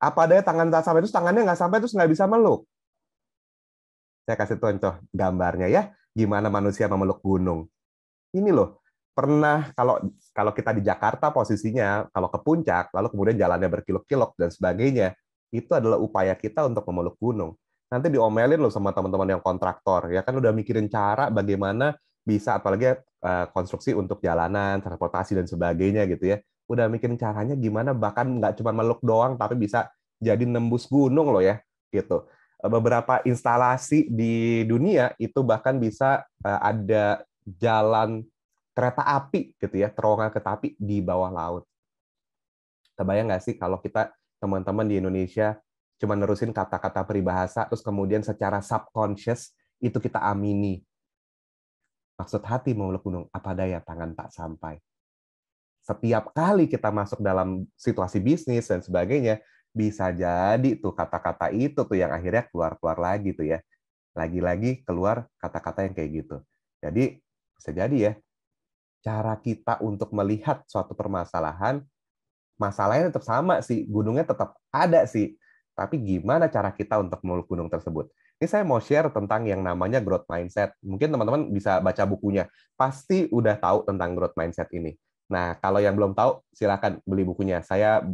Apa daya tangan tak sampai terus tangannya nggak sampai terus nggak bisa meluk? Saya kasih contoh gambarnya ya. Gimana manusia memeluk gunung. Ini loh, pernah kalau kalau kita di Jakarta posisinya, kalau ke puncak, lalu kemudian jalannya berkilok-kilok dan sebagainya, itu adalah upaya kita untuk memeluk gunung. Nanti diomelin loh sama teman-teman yang kontraktor, ya kan udah mikirin cara bagaimana bisa, apalagi konstruksi untuk jalanan, transportasi dan sebagainya gitu ya. Udah mikirin caranya gimana, bahkan nggak cuma meluk doang, tapi bisa jadi nembus gunung loh ya, gitu. Beberapa instalasi di dunia itu bahkan bisa ada jalan kereta api gitu ya, terowongan kereta api di bawah laut. Kebayang nggak sih kalau kita teman-teman di Indonesia cuma nerusin kata-kata peribahasa, terus kemudian secara subconscious itu kita amini. Maksud hati memeluk gunung, apa daya tangan tak sampai. Setiap kali kita masuk dalam situasi bisnis dan sebagainya, bisa jadi tuh kata-kata itu tuh yang akhirnya keluar-keluar lagi tuh ya. Lagi-lagi keluar kata-kata yang kayak gitu. Jadi bisa jadi ya, cara kita untuk melihat suatu permasalahan, masalahnya tetap sama sih, gunungnya tetap ada sih. Tapi gimana cara kita untuk meluk gunung tersebut? Ini saya mau share tentang yang namanya growth mindset. Mungkin teman-teman bisa baca bukunya. Pasti udah tahu tentang growth mindset ini. Nah, kalau yang belum tahu, silakan beli bukunya. Saya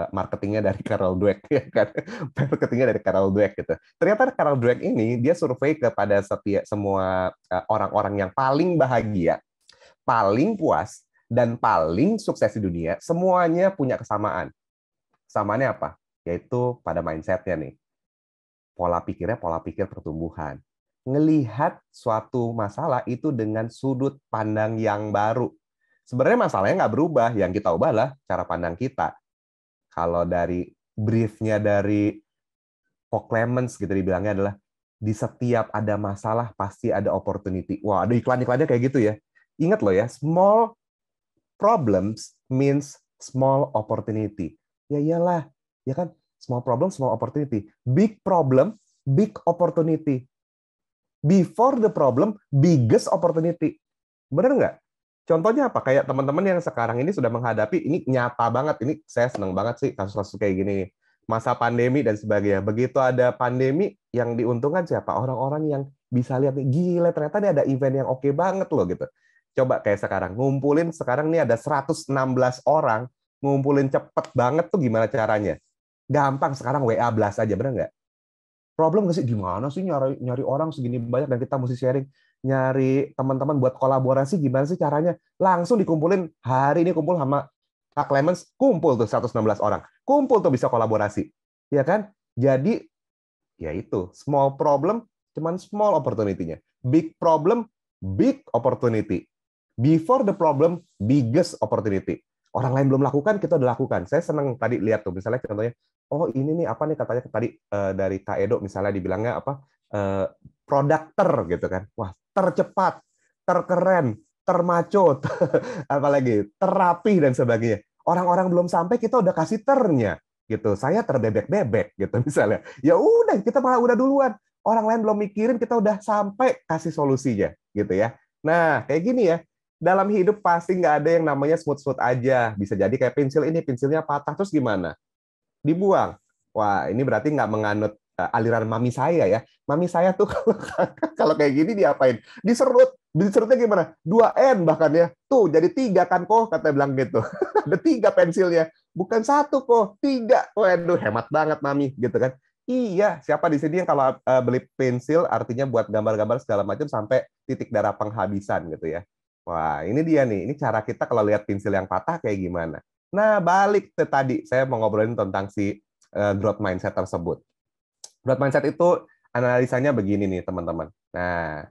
marketingnya dari Carol Dweck, ya kan? Marketingnya dari Carol Dweck gitu. Ternyata Carol Dweck ini dia survei kepada semua orang-orang yang paling bahagia, paling puas, dan paling sukses di dunia, semuanya punya kesamaan. Kesamaannya apa? Yaitu pada mindset-nya nih. Pola pikirnya pola pikir pertumbuhan. Ngelihat suatu masalah itu dengan sudut pandang yang baru. Sebenarnya masalahnya nggak berubah, yang kita ubahlah cara pandang kita. Kalau dari briefnya dari Paul Clements gitu dibilangnya adalah di setiap ada masalah pasti ada opportunity. Wah, ada iklan-iklannya kayak gitu ya. Ingat loh ya, small problems means small opportunity. Ya iyalah, ya kan? Small problem, small opportunity. Big problem, big opportunity. Before the problem, biggest opportunity. Benar nggak? Contohnya apa? Kayak teman-teman yang sekarang ini sudah menghadapi, ini nyata banget. Ini saya senang banget sih kasus-kasus kayak gini. Masa pandemi dan sebagainya. Begitu ada pandemi, yang diuntungkan siapa? Orang-orang yang bisa lihat nih, gila ternyata ini ada event yang oke banget loh gitu. Coba kayak sekarang, ngumpulin sekarang nih ada 116 orang, ngumpulin cepet banget tuh gimana caranya? Gampang sekarang WA blast aja, bener nggak? Problem nggak sih? Gimana sih nyari orang segini banyak dan kita mesti sharing, nyari teman-teman buat kolaborasi gimana sih caranya? Langsung dikumpulin, hari ini kumpul sama Kak Clemens, kumpul tuh 116 orang. Kumpul tuh bisa kolaborasi. Ya kan? Jadi, ya itu, small problem, cuman small opportunity-nya. Big problem, big opportunity. Before the problem, biggest opportunity. Orang lain belum lakukan, kita udah lakukan. Saya senang tadi lihat tuh, misalnya contohnya, oh ini nih apa nih katanya tadi dari Kak Edo misalnya dibilangnya apa, produkter gitu kan. Wah, tercepat, terkeren, termaco, apalagi terapi dan sebagainya. Orang-orang belum sampai kita udah kasih ternya gitu. Saya terbebek-bebek gitu misalnya. Ya udah kita malah udah duluan. Orang lain belum mikirin kita udah sampai kasih solusinya gitu ya. Nah, kayak gini ya. Dalam hidup pasti nggak ada yang namanya smooth-smooth aja. Bisa jadi kayak pensil ini, pensilnya patah, terus gimana? Dibuang. Wah, ini berarti nggak menganut aliran mami saya ya. Mami saya tuh kalau kayak gini diapain? Diserut. Diserutnya gimana? 2N bahkan ya. Tuh, jadi 3 kan kok, kata bilang gitu. Ada 3 pensilnya. bukan satu kok, 3. Waduh, hemat banget Mami, gitu kan. Iya, siapa di sini yang kalau beli pensil artinya buat gambar-gambar segala macam sampai titik darah penghabisan gitu ya. Wah, ini dia nih. Ini cara kita kalau lihat pensil yang patah kayak gimana. Nah, balik ke tadi, saya mau ngobrolin tentang si growth mindset tersebut. Growth mindset itu analisanya begini nih, teman-teman. Nah,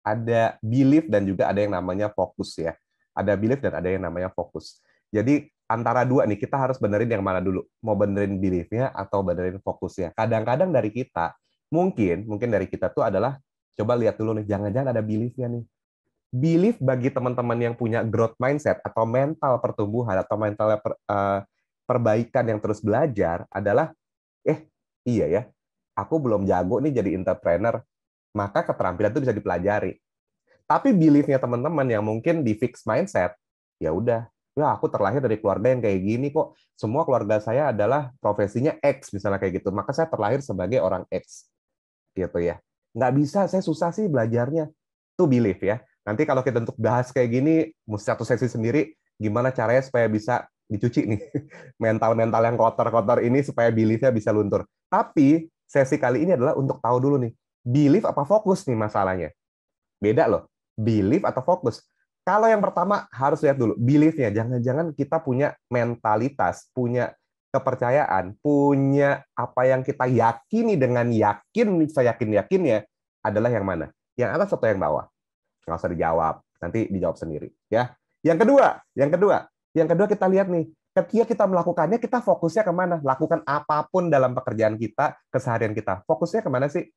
ada belief dan juga ada yang namanya fokus ya. Ada belief dan ada yang namanya fokus. Jadi antara dua nih, kita harus benerin yang mana dulu. Mau benerin beliefnya atau benerin fokusnya. Kadang-kadang dari kita, mungkin dari kita tuh adalah, coba lihat dulu nih, jangan-jangan ada beliefnya nih. Belief bagi teman-teman yang punya growth mindset atau mental pertumbuhan atau mental perbaikan yang terus belajar adalah, iya ya, aku belum jago nih jadi entrepreneur, maka keterampilan itu bisa dipelajari. Tapi belief-nya teman-teman yang mungkin di fixed mindset, ya udah, ya aku terlahir dari keluarga yang kayak gini kok. Semua keluarga saya adalah profesinya X, misalnya kayak gitu. Maka saya terlahir sebagai orang X. Gitu ya. Nggak bisa, saya susah sih belajarnya. Itu belief ya. Nanti kalau kita untuk bahas kayak gini, mesti satu sesi sendiri, gimana caranya supaya bisa dicuci nih. Mental-mental yang kotor-kotor ini supaya belief-nya bisa luntur. Tapi sesi kali ini adalah untuk tahu dulu nih, belief apa fokus nih masalahnya. Beda loh, belief atau fokus. Kalau yang pertama harus lihat dulu belief-nya. Jangan-jangan kita punya mentalitas, punya kepercayaan, punya apa yang kita yakini dengan yakin, saya yakin-yakinnya adalah yang mana? Yang atas atau yang bawah? Nggak usah dijawab, nanti dijawab sendiri. Ya. Yang kedua kita lihat nih, ketika kita melakukannya, kita fokusnya kemana? Lakukan apapun dalam pekerjaan kita, keseharian kita. Fokusnya kemana sih?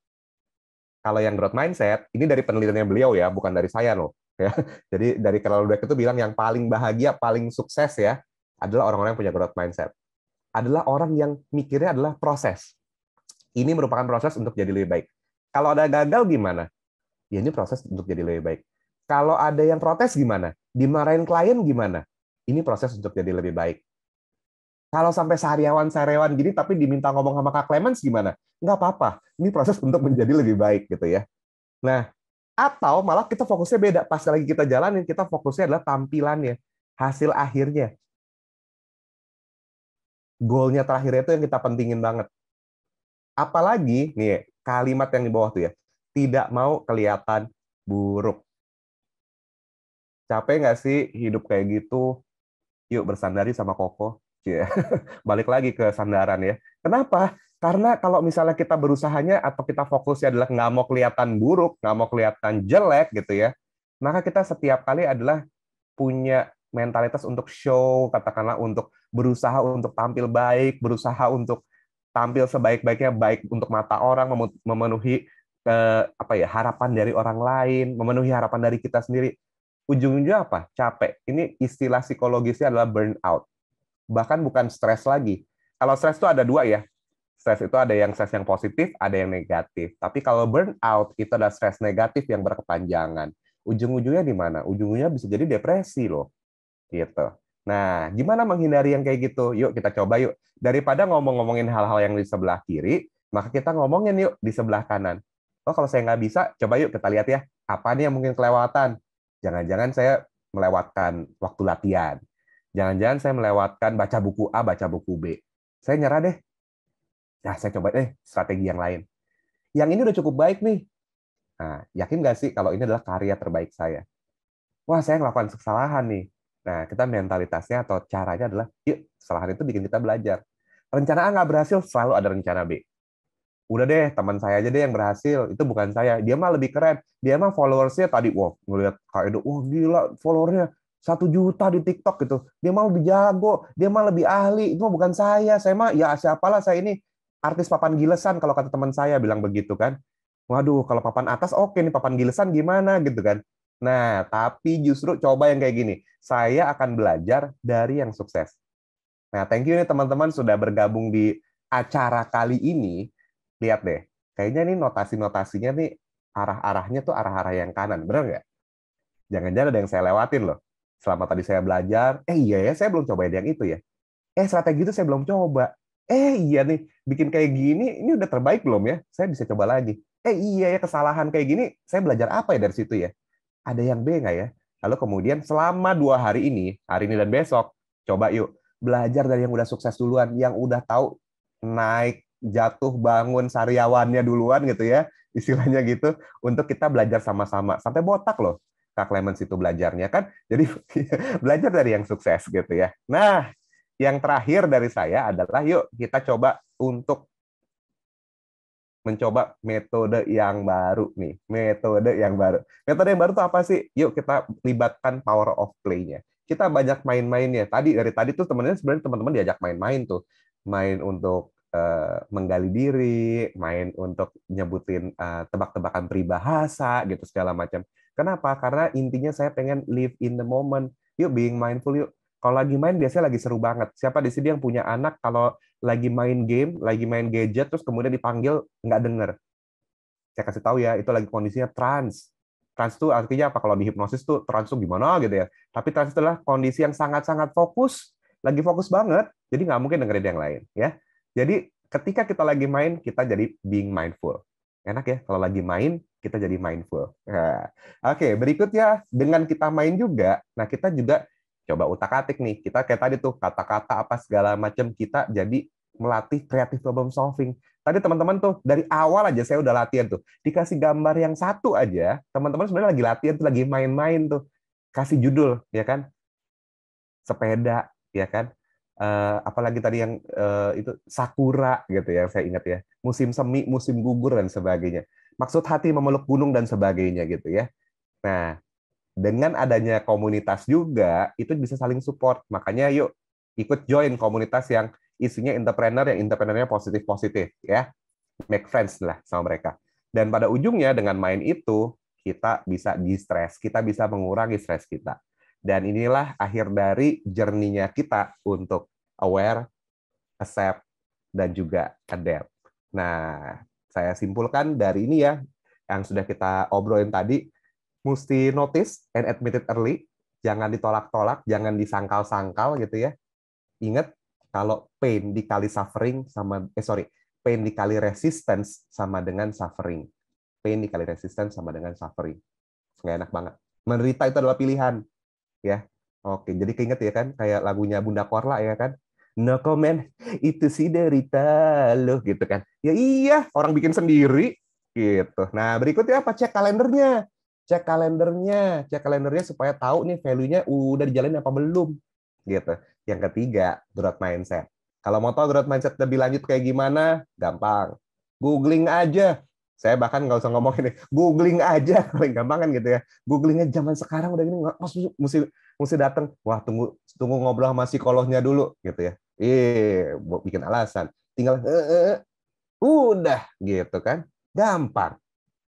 Kalau yang growth mindset, ini dari penelitiannya beliau ya, bukan dari saya loh. Ya. Jadi dari Carol Dweck itu bilang yang paling bahagia, paling sukses ya, adalah orang-orang yang punya growth mindset. Adalah orang yang mikirnya adalah proses. Ini merupakan proses untuk jadi lebih baik. Kalau ada gagal gimana? Ya ini proses untuk jadi lebih baik. Kalau ada yang protes gimana? Dimarahin klien gimana? Ini proses untuk jadi lebih baik. Kalau sampai sariawan gini tapi diminta ngomong sama Kak Clemens gimana? Nggak apa-apa. Ini proses untuk menjadi lebih baik gitu ya. Nah, atau malah kita fokusnya beda. Pas lagi kita jalanin, kita fokusnya adalah tampilannya, hasil akhirnya. Goalnya terakhir itu yang kita pentingin banget. Apalagi, nih kalimat yang di bawah tuh ya, tidak mau kelihatan buruk. Capek nggak sih hidup kayak gitu? Yuk bersandari sama Koko. Balik lagi ke sandaran ya. Kenapa? Karena kalau misalnya kita berusahanya atau kita fokusnya adalah nggak mau kelihatan buruk, nggak mau kelihatan jelek gitu ya, maka kita setiap kali adalah punya mentalitas untuk show, katakanlah untuk berusaha untuk tampil baik, berusaha untuk tampil sebaik-baiknya, baik untuk mata orang, memenuhi harapan dari orang lain, memenuhi harapan dari kita sendiri. Ujung-ujungnya apa? Capek. Ini istilah psikologisnya adalah burnout. Bahkan bukan stres lagi. Kalau stres itu ada dua ya. Stres itu ada yang stres yang positif, ada yang negatif. Tapi kalau burnout itu adalah stres negatif yang berkepanjangan. Ujung-ujungnya di mana? Ujung-ujungnya bisa jadi depresi loh. Gitu. Nah, gimana menghindari yang kayak gitu? Yuk kita coba yuk. Daripada ngomong-ngomongin hal-hal yang di sebelah kiri, maka kita ngomongin yuk di sebelah kanan. Oh, kalau saya nggak bisa, coba yuk kita lihat ya. Apa nih yang mungkin kelewatan? Jangan-jangan saya melewatkan waktu latihan. Jangan-jangan saya melewatkan baca buku A, baca buku B. Saya nyerah deh. Nah, saya coba deh strategi yang lain. Yang ini udah cukup baik nih. Nah, yakin nggak sih kalau ini adalah karya terbaik saya? Wah, saya ngelakukan kesalahan nih. Nah, kita mentalitasnya atau caranya adalah, yuk, kesalahan itu bikin kita belajar. Rencana A nggak berhasil, selalu ada rencana B. Udah deh, teman saya aja deh yang berhasil. Itu bukan saya. Dia mah lebih keren. Dia mah followersnya tadi, wah, ngelihat Kak Edo, wah gila, followernya 1 juta di TikTok gitu. Dia mah lebih jago, dia mah lebih ahli. Itu mah bukan saya. Saya mah, ya siapalah saya ini artis papan gilesan kalau kata teman saya bilang begitu kan. Waduh, kalau papan atas oke nih, papan gilesan gimana gitu kan. Nah, tapi justru coba yang kayak gini. Saya akan belajar dari yang sukses. Nah, thank you nih teman-teman sudah bergabung di acara kali ini. Lihat deh, kayaknya nih notasi-notasinya nih arah-arahnya tuh arah-arah yang kanan, bener nggak? Jangan-jangan ada yang saya lewatin loh. Selama tadi saya belajar, iya ya, saya belum cobain yang itu ya. Strategi itu saya belum coba. Iya nih, bikin kayak gini, ini udah terbaik belum ya? Saya bisa coba lagi. Iya ya, kesalahan kayak gini, saya belajar apa ya dari situ ya? Ada yang B nggak ya? Lalu kemudian selama 2 hari ini dan besok, coba yuk. belajar dari yang udah sukses duluan, yang udah tahu naik, jatuh, bangun sariawannya duluan gitu ya, istilahnya gitu, untuk kita belajar sama-sama. Sampai botak loh Kak Clemens itu belajarnya kan. Jadi belajar dari yang sukses gitu ya. Nah, yang terakhir dari saya adalah yuk kita coba untuk mencoba metode yang baru nih. Metode yang baru. Metode yang baru itu apa sih? Yuk kita libatkan power of play-nya. Kita banyak main-mainnya. Dari tadi tuh sebenarnya teman-teman diajak main-main tuh. Main untuk menggali diri, main untuk nyebutin tebak-tebakan peribahasa gitu segala macam. Kenapa? Karena intinya saya pengen live in the moment. Yuk being mindful yuk. Kalau lagi main biasanya lagi seru banget. Siapa di sini yang punya anak kalau lagi main game, lagi main gadget, terus kemudian dipanggil nggak denger. Saya kasih tahu ya, itu lagi kondisinya trance. Trance itu artinya apa? Kalau di hipnosis tuh trance tuh gimana gitu ya. Tapi trance itu adalah kondisi yang sangat-sangat fokus, lagi fokus banget, jadi nggak mungkin dengerin yang lain. Ya. Jadi ketika kita lagi main, kita jadi being mindful. Enak ya, kalau lagi main, kita jadi mindful. Nah, oke, berikutnya dengan kita main juga, nah kita juga coba utak-atik nih. Kita kayak tadi tuh kata-kata apa segala macam kita jadi melatih creative problem solving. Tadi teman-teman tuh dari awal aja saya udah latihan tuh. Dikasih gambar yang satu aja, teman-teman sebenarnya lagi latihan tuh, lagi main-main tuh. Kasih judul, ya kan? Sepeda, ya kan? Apalagi tadi yang itu sakura gitu ya, saya ingat ya. Musim semi, musim gugur dan sebagainya. Maksud hati memeluk gunung dan sebagainya gitu ya. Nah, dengan adanya komunitas juga itu bisa saling support. Makanya yuk ikut join komunitas yang isinya entrepreneur, yang entrepreneurnya positif-positif ya. Make friends lah sama mereka. Dan pada ujungnya dengan main itu kita bisa di-stress, kita bisa mengurangi stres kita. Dan inilah akhir dari journey-nya kita untuk aware, accept, dan juga adapt. Nah, saya simpulkan dari ini ya, yang sudah kita obrolin tadi, mesti notice and admit it early, jangan ditolak-tolak, jangan disangkal-sangkal gitu ya. Ingat kalau pain dikali suffering pain dikali resistance sama dengan suffering. Pain dikali resistance sama dengan suffering. Nggak enak banget. Menderita itu adalah pilihan, ya. Oke, jadi keinget ya kan, kayak lagunya Bunda Korla ya kan. No comment, itu sih derita loh gitu kan. Ya iya, orang bikin sendiri gitu. Nah, berikutnya apa? Cek kalendernya. Cek kalendernya supaya tahu nih value-nya udah dijalanin apa belum gitu. Yang ketiga, growth mindset. Kalau mau tahu growth mindset lebih lanjut kayak gimana, gampang. Googling aja. Saya bahkan nggak usah ngomong ini, googling aja paling gampang kan gitu ya. Googlingnya zaman sekarang udah gini, mesti mesti datang. Wah, tunggu ngobrol sama psikolognya dulu gitu ya. Bikin alasan. Tinggal udah gitu kan, gampang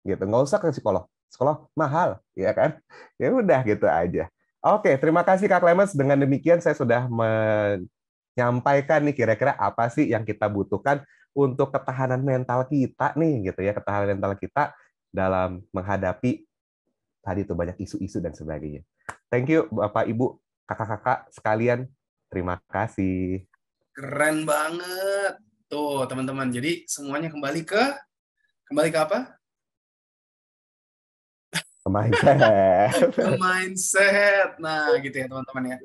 gitu. Nggak usah ke psikolog. Psikolog mahal, ya kan? Ya udah gitu aja. Oke, terima kasih Kak Clemens. Dengan demikian saya sudah menyampaikan nih kira-kira apa sih yang kita butuhkan untuk ketahanan mental kita nih gitu ya, ketahanan mental kita dalam menghadapi tadi itu banyak isu-isu dan sebagainya. Thank you Bapak Ibu, kakak-kakak sekalian. Terima kasih.
Keren banget. Tuh, teman-teman. Jadi semuanya kembali ke apa?
Mindset.
Ke mindset. Nah, gitu ya teman-teman ya.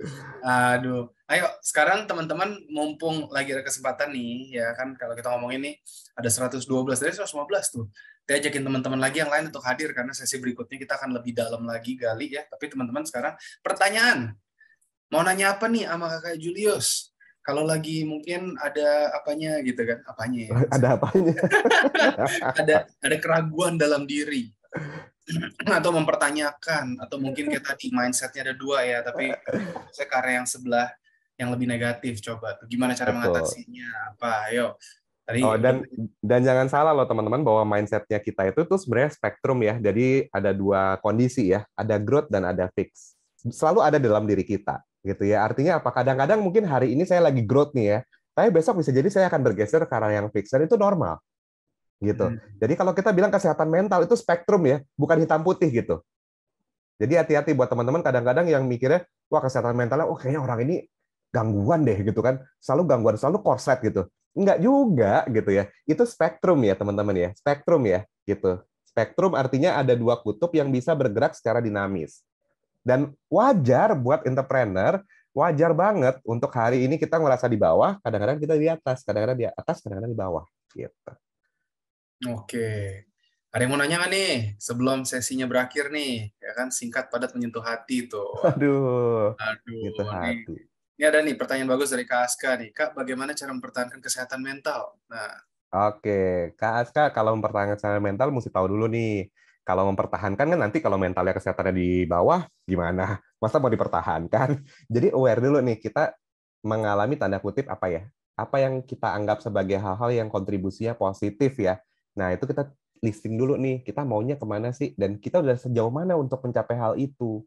Aduh. Ayo, sekarang teman-teman mumpung lagi ada kesempatan nih, ya kan kalau kita ngomongin nih ada 112 dari 115 tuh. Kita ajakin teman-teman lagi yang lain untuk hadir karena sesi berikutnya kita akan lebih dalam lagi gali ya. Tapi teman-teman sekarang pertanyaan. Mau nanya apa nih sama Kakak Julius? Kalau lagi mungkin ada apanya gitu kan? Apanya ya?
Ada apanya?
Ada keraguan dalam diri atau mempertanyakan atau mungkin kayak tadi mindsetnya ada dua ya, tapi saya ke arah yang sebelah yang lebih negatif. Coba tuh gimana cara
Betul.
mengatasinya? Apa? Ayo.
Oh,
Tadi udah
dan jangan salah loh teman-teman bahwa mindsetnya kita itu tuh sebenarnya spektrum ya. Jadi ada dua kondisi ya, ada growth dan ada fix. Selalu ada dalam diri kita gitu ya. Artinya apa? Kadang-kadang mungkin hari ini saya lagi growth nih ya, tapi besok bisa jadi saya akan bergeser ke arah yang fix dan itu normal gitu.
hmm,
Jadi kalau kita bilang kesehatan mental itu spektrum ya, bukan hitam putih gitu. Jadi hati-hati buat teman-teman kadang-kadang yang mikirnya, wah kesehatan mentalnya, oh kayaknya orang ini gangguan deh gitu kan, selalu gangguan, selalu korset gitu. Enggak juga gitu ya. Itu spektrum ya teman-teman ya, spektrum ya gitu. Spektrum artinya ada dua kutub yang bisa bergerak secara dinamis. Dan wajar buat entrepreneur Wajar banget untuk hari ini kita ngerasa di bawah, kadang-kadang kita di atas, kadang-kadang di atas, kadang-kadang di bawah. Gitu.
Oke. Ada yang mau nanya nggak nih sebelum sesinya berakhir nih? Ya kan singkat padat menyentuh hati tuh.
Aduh, gitu
Aduh,
hati.
ini ada nih pertanyaan bagus dari Kak Aska nih. Kak, bagaimana cara mempertahankan kesehatan mental? Nah,
Oke, Kak Aska, kalau mempertahankan secara mental mesti tahu dulu nih. Kalau mempertahankan kan nanti kalau mentalnya kesehatannya di bawah, gimana? Masa mau dipertahankan? Jadi aware dulu nih, kita mengalami tanda kutip apa ya? Apa yang kita anggap sebagai hal-hal yang kontribusinya positif ya. Nah, itu kita listing dulu nih, kita maunya kemana sih? Dan kita udah sejauh mana untuk mencapai hal itu.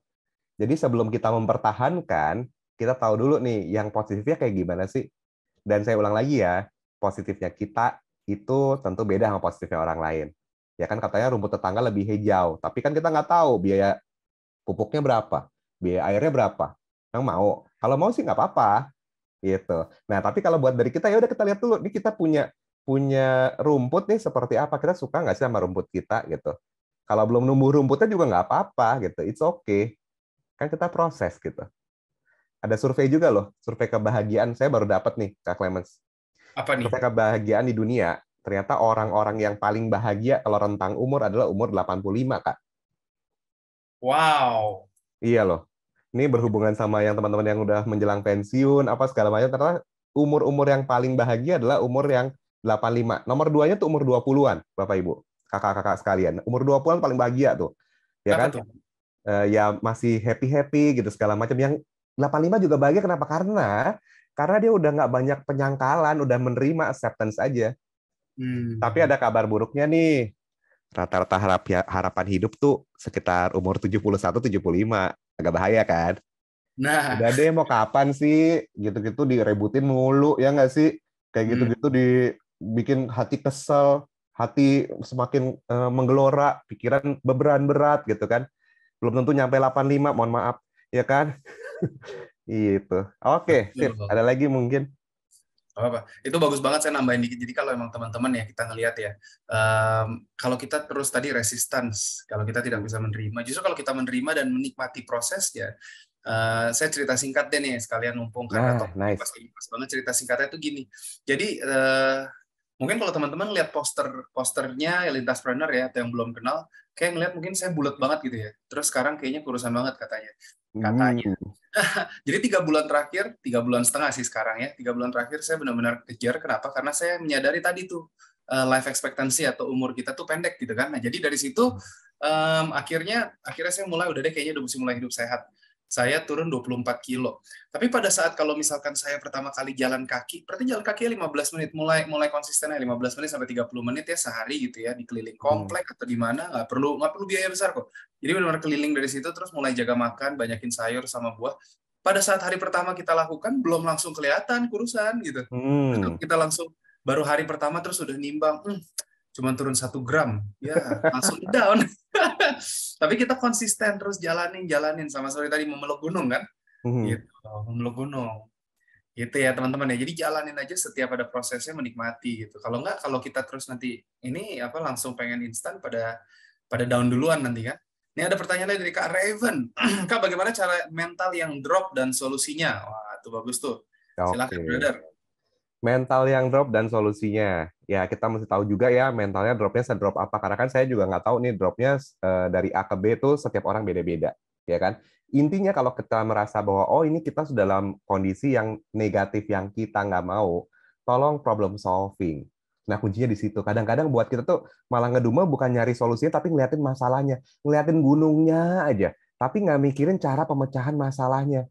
Jadi sebelum kita mempertahankan, kita tahu dulu nih, yang positifnya kayak gimana sih? Dan saya ulang lagi ya, positifnya kita itu tentu beda sama positifnya orang lain. Ya kan katanya rumput tetangga lebih hijau, tapi kan kita nggak tahu biaya pupuknya berapa, biaya airnya berapa. Yang mau, kalau mau sih nggak apa-apa, gitu. Nah, tapi kalau buat dari kita ya udah kita lihat dulu, nih kita punya punya rumput nih seperti apa, kita suka nggak sih sama rumput kita gitu. Kalau belum numbuh rumputnya juga nggak apa-apa gitu, it's okay. Kan kita proses gitu. Ada survei juga loh, survei kebahagiaan saya baru dapat nih, Kak Clemens.
apa nih?
Survei kebahagiaan di dunia, ternyata orang-orang yang paling bahagia kalau rentang umur adalah umur 85, Kak.
Wow.
Iya loh. Ini berhubungan sama yang teman-teman yang udah menjelang pensiun, apa segala macam, ternyata umur-umur yang paling bahagia adalah umur yang 85. Nomor duanya tuh umur 20-an, Bapak Ibu. Kakak-kakak sekalian. Umur 20-an paling bahagia tuh. Ya
Kenapa
kan?
tuh?
Ya masih happy-happy gitu segala macam. Yang 85 juga bahagia kenapa? Karena dia udah nggak banyak penyangkalan, udah menerima acceptance aja. Tapi
Hmm.
ada kabar buruknya nih. Rata-rata harapan hidup tuh sekitar umur 71-75. Agak bahaya kan?
Nah,
Udah deh mau kapan sih? Gitu-gitu direbutin mulu ya nggak sih? Kayak gitu-gitu
hmm.
dibikin hati kesel, hati semakin menggelora, pikiran beban berat gitu kan. Belum tentu nyampe 85, mohon maaf. Ya kan? Gitu. Oke, sip.
Betul.
Ada lagi mungkin?
Apa? Itu bagus banget saya nambahin dikit. Jadi kalau emang teman-teman ya kita ngelihat ya, kalau kita terus tadi resistance, kalau kita tidak bisa menerima, justru kalau kita menerima dan menikmati prosesnya, saya cerita singkat deh nih sekalian mumpung karena
Nah,
topiknya
nice.
pas banget cerita singkatnya itu gini. Jadi mungkin kalau teman-teman lihat posternya Lintaspreneur ya atau yang belum kenal, kayak ngelihat mungkin saya bulat banget gitu ya. Terus sekarang kayaknya kurusan banget katanya.
Hmm.
Jadi 3 bulan terakhir, 3 bulan setengah sih sekarang ya. 3 bulan terakhir saya benar-benar kejar. Kenapa? Karena saya menyadari tadi tuh life expectancy atau umur kita tuh pendek gitu kan. Nah jadi dari situ akhirnya saya mulai udah deh kayaknya udah mesti mulai hidup sehat. Saya turun 24 kilo. Tapi pada saat kalau misalkan saya pertama kali jalan kaki, berarti jalan kaki 15 menit, mulai konsistennya 15 menit sampai 30 menit ya sehari gitu ya, di keliling
Hmm.
komplek atau di mana, nggak perlu biaya besar kok. Jadi benar-benar keliling dari situ, terus mulai jaga makan, banyakin sayur sama buah. Pada saat hari pertama kita lakukan, belum langsung kelihatan kurusan gitu. Terus
Hmm.
kita langsung, baru hari pertama terus udah nimbang, cuma turun 1 gram, ya langsung down. Tapi kita konsisten terus jalanin sama seperti tadi memeluk gunung kan,
Hmm.
gitu, memeluk gunung. Gitu ya teman-teman ya. Jadi jalanin aja setiap ada prosesnya menikmati gitu. Kalau nggak, kalau kita terus nanti ini apa langsung pengen instan pada pada down duluan nanti kan. Ini ada pertanyaan lagi dari Kak Raven. Kak, bagaimana cara mental yang drop dan solusinya? Wah, itu bagus tuh. Silakan,
Oke.
brother.
Mental yang drop dan solusinya. Ya, kita mesti tahu juga ya mentalnya dropnya sedrop apa. Karena kan saya juga nggak tahu nih dropnya dari A ke B itu setiap orang beda-beda. Ya kan? Intinya kalau kita merasa bahwa, oh ini kita sudah dalam kondisi yang negatif yang kita nggak mau, tolong problem solving. Nah, kuncinya di situ. Kadang-kadang buat kita tuh malah ngedumel bukan nyari solusinya, tapi ngeliatin masalahnya. Ngeliatin gunungnya aja. Tapi nggak mikirin cara pemecahan masalahnya.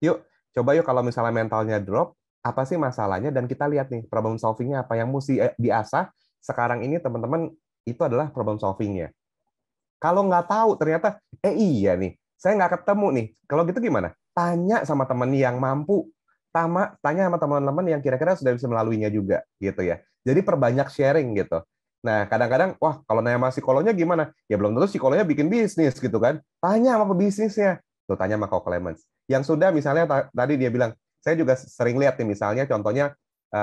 Yuk, coba yuk kalau misalnya mentalnya drop, apa sih masalahnya? Dan kita lihat nih, problem solving-nya apa yang mesti diasah. Sekarang ini teman-teman, itu adalah problem solving-nya. Kalau nggak tahu, ternyata, iya nih, saya nggak ketemu nih. Kalau gitu gimana? Tanya sama teman yang mampu. Tanya sama teman-teman yang kira-kira sudah bisa melaluinya juga, gitu ya. Jadi perbanyak sharing gitu. Nah, kadang-kadang, wah, kalau nanya sama psikolognya gimana? Ya belum tentu psikolognya bikin bisnis gitu kan. Tanya sama pebisnisnya. Tuh, tanya sama Kak Clemens. Yang sudah misalnya tadi dia bilang, saya juga sering lihat nih misalnya contohnya,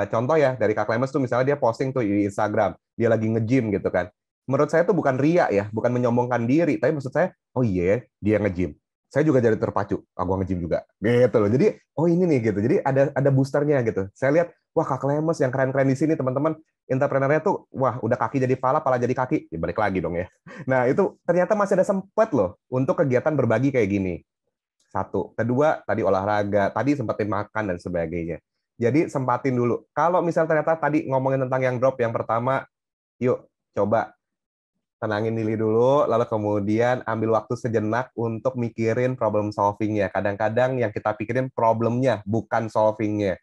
contoh ya dari Kak Clemens tuh misalnya dia posting tuh di Instagram, dia lagi nge-gym gitu kan. Menurut saya tuh bukan ria ya, bukan menyombongkan diri, tapi maksud saya, oh iya, dia nge-gym. saya juga jadi terpacu, gua nge-gym juga, gitu loh. Jadi, oh ini nih gitu. Jadi ada boosternya gitu. Saya lihat, wah Kak Lemes yang keren-keren di sini teman-teman, entrepreneurnya tuh, wah udah kaki jadi pala jadi kaki, ya balik lagi dong ya. Nah itu ternyata masih ada sempat loh untuk kegiatan berbagi kayak gini. Satu, kedua tadi olahraga, tadi sempatin makan dan sebagainya. Jadi sempatin dulu. Kalau misal ternyata tadi ngomongin tentang yang drop, yang pertama, yuk coba tenangin diri dulu, lalu kemudian ambil waktu sejenak untuk mikirin problem solving-nya. Kadang-kadang yang kita pikirin problemnya, bukan solving-nya.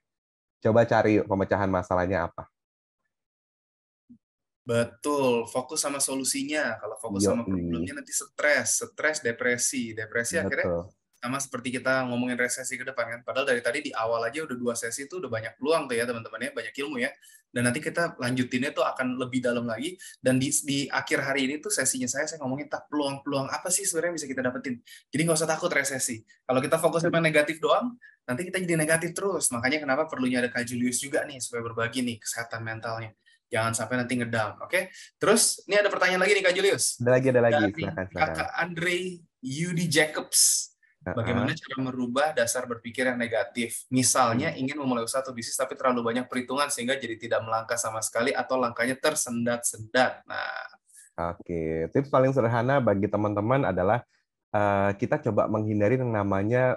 Coba cari pemecahan masalahnya apa.
Betul, fokus sama solusinya. Kalau fokus sama
Yoi,
problemnya nanti stres, depresi. Depresi akhirnya
betul.
sama seperti kita ngomongin resesi ke depan kan. Padahal dari tadi di awal aja udah 2 sesi itu udah banyak peluang tuh ya teman-teman ya, banyak ilmu ya. Dan nanti kita lanjutinnya tuh akan lebih dalam lagi. Dan di akhir hari ini tuh sesinya saya ngomongin tak peluang-peluang apa sih sebenarnya yang bisa kita dapetin. Jadi nggak usah takut resesi. Kalau kita fokus sama negatif doang, nanti kita jadi negatif terus. Makanya kenapa perlunya ada Kak Julius juga nih supaya berbagi nih kesehatan mentalnya. Jangan sampai nanti ngedown, oke? Terus ini ada pertanyaan lagi nih Kak Julius
Ada lagi.
dari
Silakan, silakan.
Kakak Andre Yudi Jacobs. Bagaimana
Uh-uh.
cara merubah dasar berpikir yang negatif? Misalnya ingin memulai usaha atau bisnis tapi terlalu banyak perhitungan sehingga jadi tidak melangkah sama sekali atau langkahnya tersendat-sendat. Nah,
Oke, tips paling sederhana bagi teman-teman adalah kita coba menghindari yang namanya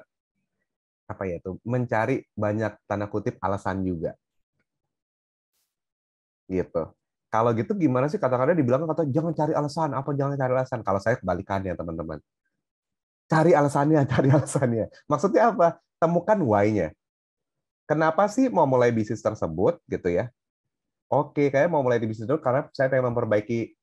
apa ya tuh, mencari banyak tanda kutip alasan juga, gitu. Kalau gitu gimana sih, kata-kata dibilang kata jangan cari alasan, apa jangan cari alasan. Kalau saya kebalikannya teman-teman, cari alasannya, cari alasannya. Maksudnya apa? Temukan why-nya. Kenapa sih mau mulai bisnis tersebut, gitu ya? Oke, kayak mau mulai di bisnis itu karena saya pengen memperbaiki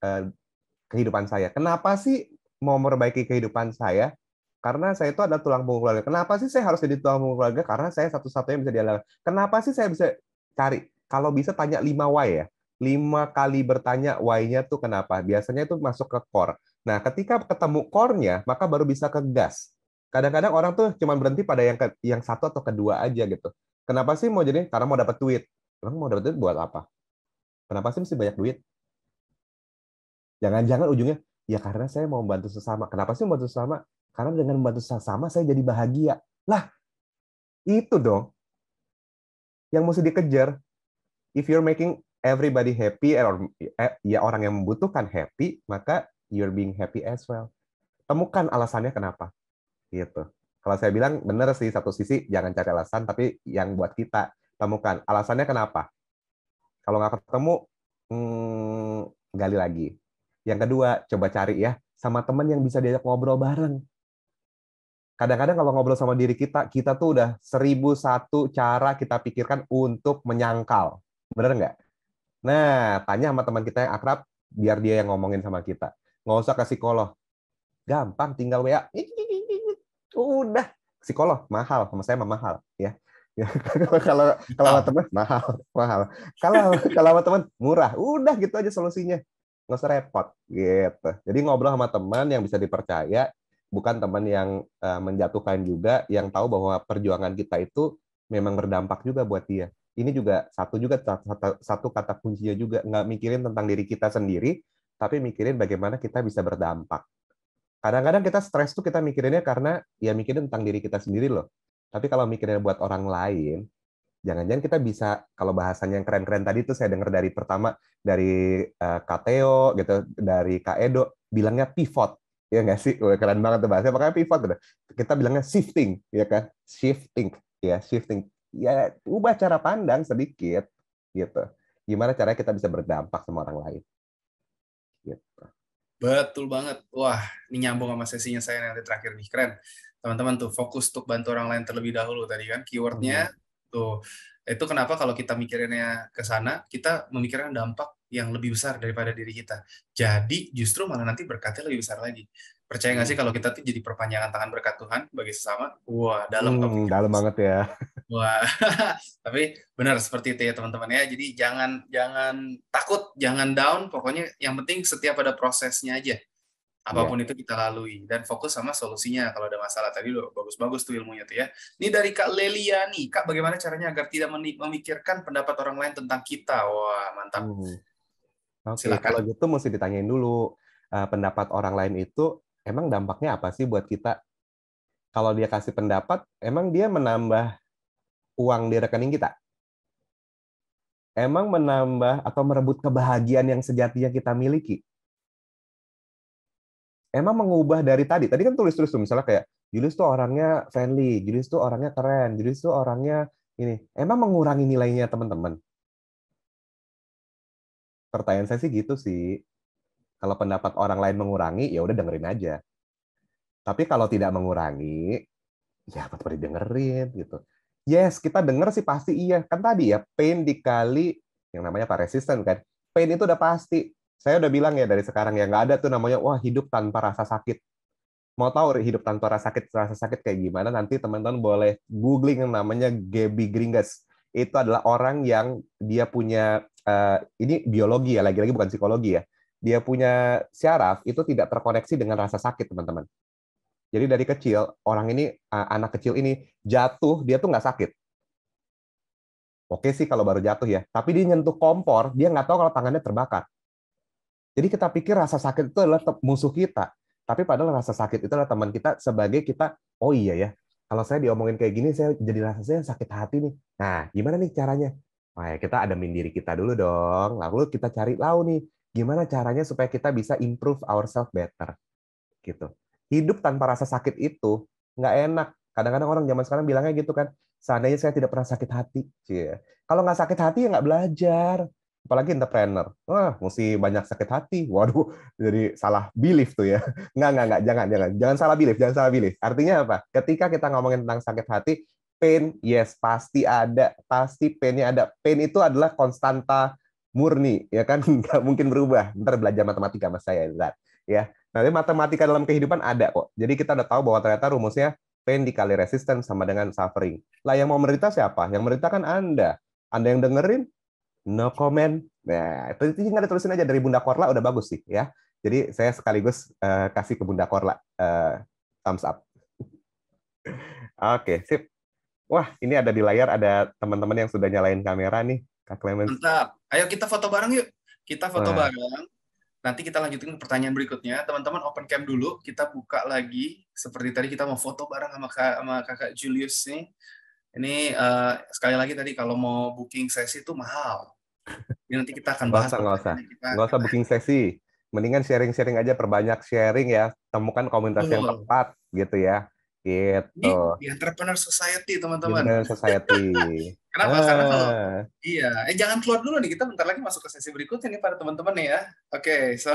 kehidupan saya. Kenapa sih mau memperbaiki kehidupan saya? Karena saya itu adalah tulang punggung keluarga. Kenapa sih saya harus jadi tulang punggung keluarga? Karena saya satu-satunya yang bisa diandalkan. Kenapa sih saya bisa cari? Kalau bisa tanya 5 why ya. 5 kali bertanya why-nya tuh kenapa. Biasanya itu masuk ke core. Nah, ketika ketemu core-nya, maka baru bisa ke gas. Kadang-kadang orang tuh cuma berhenti pada yang satu atau kedua aja gitu. Kenapa sih mau jadi? Karena mau dapat duit. Emang mau dapat duit buat apa? Kenapa sih mesti banyak duit? Jangan-jangan ujungnya, ya karena saya mau membantu sesama. Kenapa sih membantu sesama? Karena dengan membantu sesama, saya jadi bahagia. Lah, itu dong yang mesti dikejar. If you're making everybody happy, or ya orang yang membutuhkan happy, maka you're being happy as well. Temukan alasannya kenapa. Gitu. Kalau saya bilang, benar sih, satu sisi jangan cari alasan, tapi yang buat kita, temukan alasannya kenapa. Kalau nggak ketemu, gali lagi. Yang kedua, coba cari ya, sama teman yang bisa diajak ngobrol bareng. Kadang-kadang kalau ngobrol sama diri kita, kita tuh udah 1001 cara kita pikirkan untuk menyangkal. Bener nggak? Nah, tanya sama teman kita yang akrab, biar dia yang ngomongin sama kita. Nggak usah ke psikolog. Gampang, tinggal WA. Udah. Psikolog, mahal. Sama saya mah mahal. Ya. Kalau kalau sama
total.
teman, mahal. Mahal. Kalau sama teman, murah. Udah gitu aja solusinya. Nggak usah repot. Gitu. Jadi ngobrol sama teman yang bisa dipercaya, bukan teman yang menjatuhkan juga, yang tahu bahwa perjuangan kita itu memang berdampak juga buat dia. Ini juga satu kata kuncinya juga, nggak mikirin tentang diri kita sendiri, tapi mikirin bagaimana kita bisa berdampak. Kadang-kadang kita stres tuh kita mikirinnya karena ya mikirin tentang diri kita sendiri loh. Tapi kalau mikirin buat orang lain, jangan-jangan kita bisa, kalau bahasanya yang keren-keren tadi tuh saya dengar dari pertama dari Kak Theo gitu, dari Kak Edo bilangnya pivot. Ya nggak sih? Udah keren banget tuh bahasanya. Makanya pivot udah. Kita bilangnya shifting, ya kan? Shifting, ya shifting. Ya ubah cara pandang sedikit gitu. Gimana caranya kita bisa berdampak sama orang lain gitu.
Betul banget. Wah, ini nyambung sama sesinya saya nanti terakhir nih. Keren. Teman-teman tuh fokus untuk bantu orang lain terlebih dahulu tadi kan.
Hmm.
Keywordnya tuh. Itu kenapa kalau kita mikirinnya ke sana, kita memikirkan dampak yang lebih besar daripada diri kita. Jadi justru malah nanti berkatnya lebih besar lagi. Percaya nggak sih kalau kita tuh jadi perpanjangan tangan berkat Tuhan bagi sesama? Wah, dalam topiknya.
Dalam banget ya.
Wah, tapi benar seperti itu ya teman-teman ya. Jadi jangan jangan takut, jangan down. Pokoknya yang penting setiap ada prosesnya aja.
Iya.
Apapun itu kita lalui dan fokus sama solusinya kalau ada masalah. Tadi udah bagus-bagus tuh ilmunya tuh ya. Ini dari Kak Lelia nih. Kak, bagaimana caranya agar tidak memikirkan pendapat orang lain tentang kita? Wah, mantap.
Hmm. Oke, kalau
Silakan.
gitu mesti ditanyain dulu pendapat orang lain itu emang dampaknya apa sih buat kita? Kalau dia kasih pendapat, emang dia menambah uang di rekening kita? Emang menambah atau merebut kebahagiaan yang sejatinya kita miliki? Emang mengubah dari tadi? Tadi kan tulis-tulis tuh, misalnya kayak, Julius tuh orangnya friendly, Julius tuh orangnya keren, Julius tuh orangnya ini. Emang mengurangi nilainya teman-teman? Pertanyaan saya sih gitu sih. Kalau pendapat orang lain mengurangi, ya udah dengerin aja. Tapi kalau tidak mengurangi, ya apa perlu dengerin gitu. Yes, kita denger sih pasti iya. Kan tadi ya, pain dikali yang namanya apa resisten kan. Pain itu udah pasti. Saya udah bilang ya dari sekarang ya nggak ada tuh namanya wah hidup tanpa rasa sakit. Mau tahu hidup tanpa rasa sakit kayak gimana? Nanti teman-teman boleh googling yang namanya Gaby Gringas. Itu adalah orang yang dia punya ini biologi ya, lagi-lagi bukan psikologi ya. Dia punya syaraf itu tidak terkoneksi dengan rasa sakit, teman-teman. Jadi dari kecil orang ini anak kecil ini jatuh dia tuh nggak sakit. Oke sih kalau baru jatuh ya, tapi dia nyentuh kompor dia nggak tahu kalau tangannya terbakar. Jadi kita pikir rasa sakit itu adalah musuh kita, tapi padahal rasa sakit itu adalah teman kita sebagai kita. Oh iya ya, kalau saya diomongin kayak gini saya jadi rasanya sakit hati nih. Nah gimana nih caranya? Wah ya kita adamin diri kita dulu dong, lalu kita cari tahu nih gimana caranya supaya kita bisa improve ourselves better gitu. Hidup tanpa rasa sakit itu nggak enak. Kadang-kadang orang zaman sekarang bilangnya gitu kan, seandainya saya tidak pernah sakit hati. Cie. Kalau nggak sakit hati ya nggak belajar. Apalagi entrepreneur. Wah, mesti banyak sakit hati. Waduh, jadi salah belief tuh ya. Nggak, jangan salah belief, jangan salah belief. Artinya apa? Ketika kita ngomongin tentang sakit hati, pain, yes, pasti ada. Pasti pain-nya ada. Pain itu adalah konstanta murni, ya kan? Nggak mungkin berubah. Ntar belajar matematika sama saya, Zat. Ya, nanti matematika dalam kehidupan ada kok. Jadi kita udah tahu bahwa ternyata rumusnya pain dikali resistance sama dengan suffering. Lah yang mau menderita siapa? Yang menderita kan Anda. Anda yang dengerin, no comment. Nah, itu tinggal ditulisin aja dari Bunda Korla udah bagus sih ya. Jadi saya sekaligus kasih ke Bunda Korla thumbs up. Oke, sip. Wah, ini ada di layar ada teman-teman yang sudah nyalain kamera nih, Kak Clemens.
Mantap. Ayo kita foto bareng yuk. Kita foto
Wah,
bareng. Nanti kita lanjutin ke pertanyaan berikutnya. Teman-teman open cam dulu. Kita buka lagi. Seperti tadi kita mau foto bareng sama kakak Julius nih. Ini sekali lagi tadi kalau mau booking sesi itu mahal. Ini nanti kita akan bahas
nggak usah.
pertanyaannya kita.
Nggak usah booking sesi. Mendingan sharing-sharing aja, perbanyak sharing ya. Temukan komunitas yang
Betul.
tepat gitu ya. Gitu.
Di Entrepreneur Society, teman-teman.
Entrepreneur Society.
Kenapa? Karena kalau
Ah,
iya, jangan keluar dulu nih. Kita bentar lagi masuk ke sesi berikutnya nih para teman-teman nih ya. Oke, so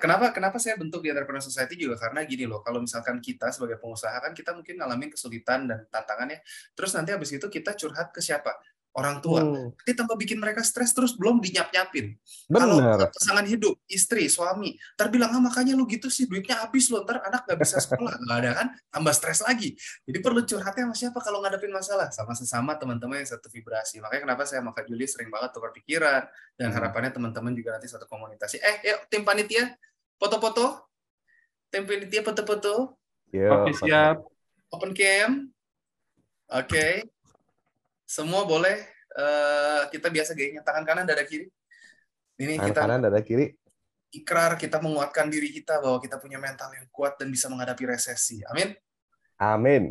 kenapa saya bentuk di Entrepreneur Society juga karena gini loh. Kalau misalkan kita sebagai pengusaha kan kita mungkin ngalamin kesulitan dan tantangannya. Terus nanti habis itu kita curhat ke siapa? Orang tua.
hmm,
Nanti tambah bikin mereka stres terus belum dinyap-nyapin. Kalau
bener.
pasangan hidup, istri, suami, ntar bilang makanya lu gitu sih duitnya habis lo, ntar anak nggak bisa sekolah, nggak ada kan? Tambah stres lagi. Jadi perlu curhatnya sama siapa kalau ngadepin masalah? Sama sesama teman-teman yang satu vibrasi. Makanya kenapa saya sama Kak Juli sering banget tukar pikiran, dan
Hmm.
harapannya teman-teman juga nanti satu komunikasi. Yuk, tim panitia, foto-foto. Tim panitia, foto-foto.
Yuk,
Oke, siap.
Open cam. Oke. Semua boleh. Kita biasa gayanya tangan kanan, dada kiri. Ini
tangan
kita
kanan, dada kiri.
ikrar, kita menguatkan diri kita bahwa kita punya mental yang kuat dan bisa menghadapi resesi. Amin.
Amin.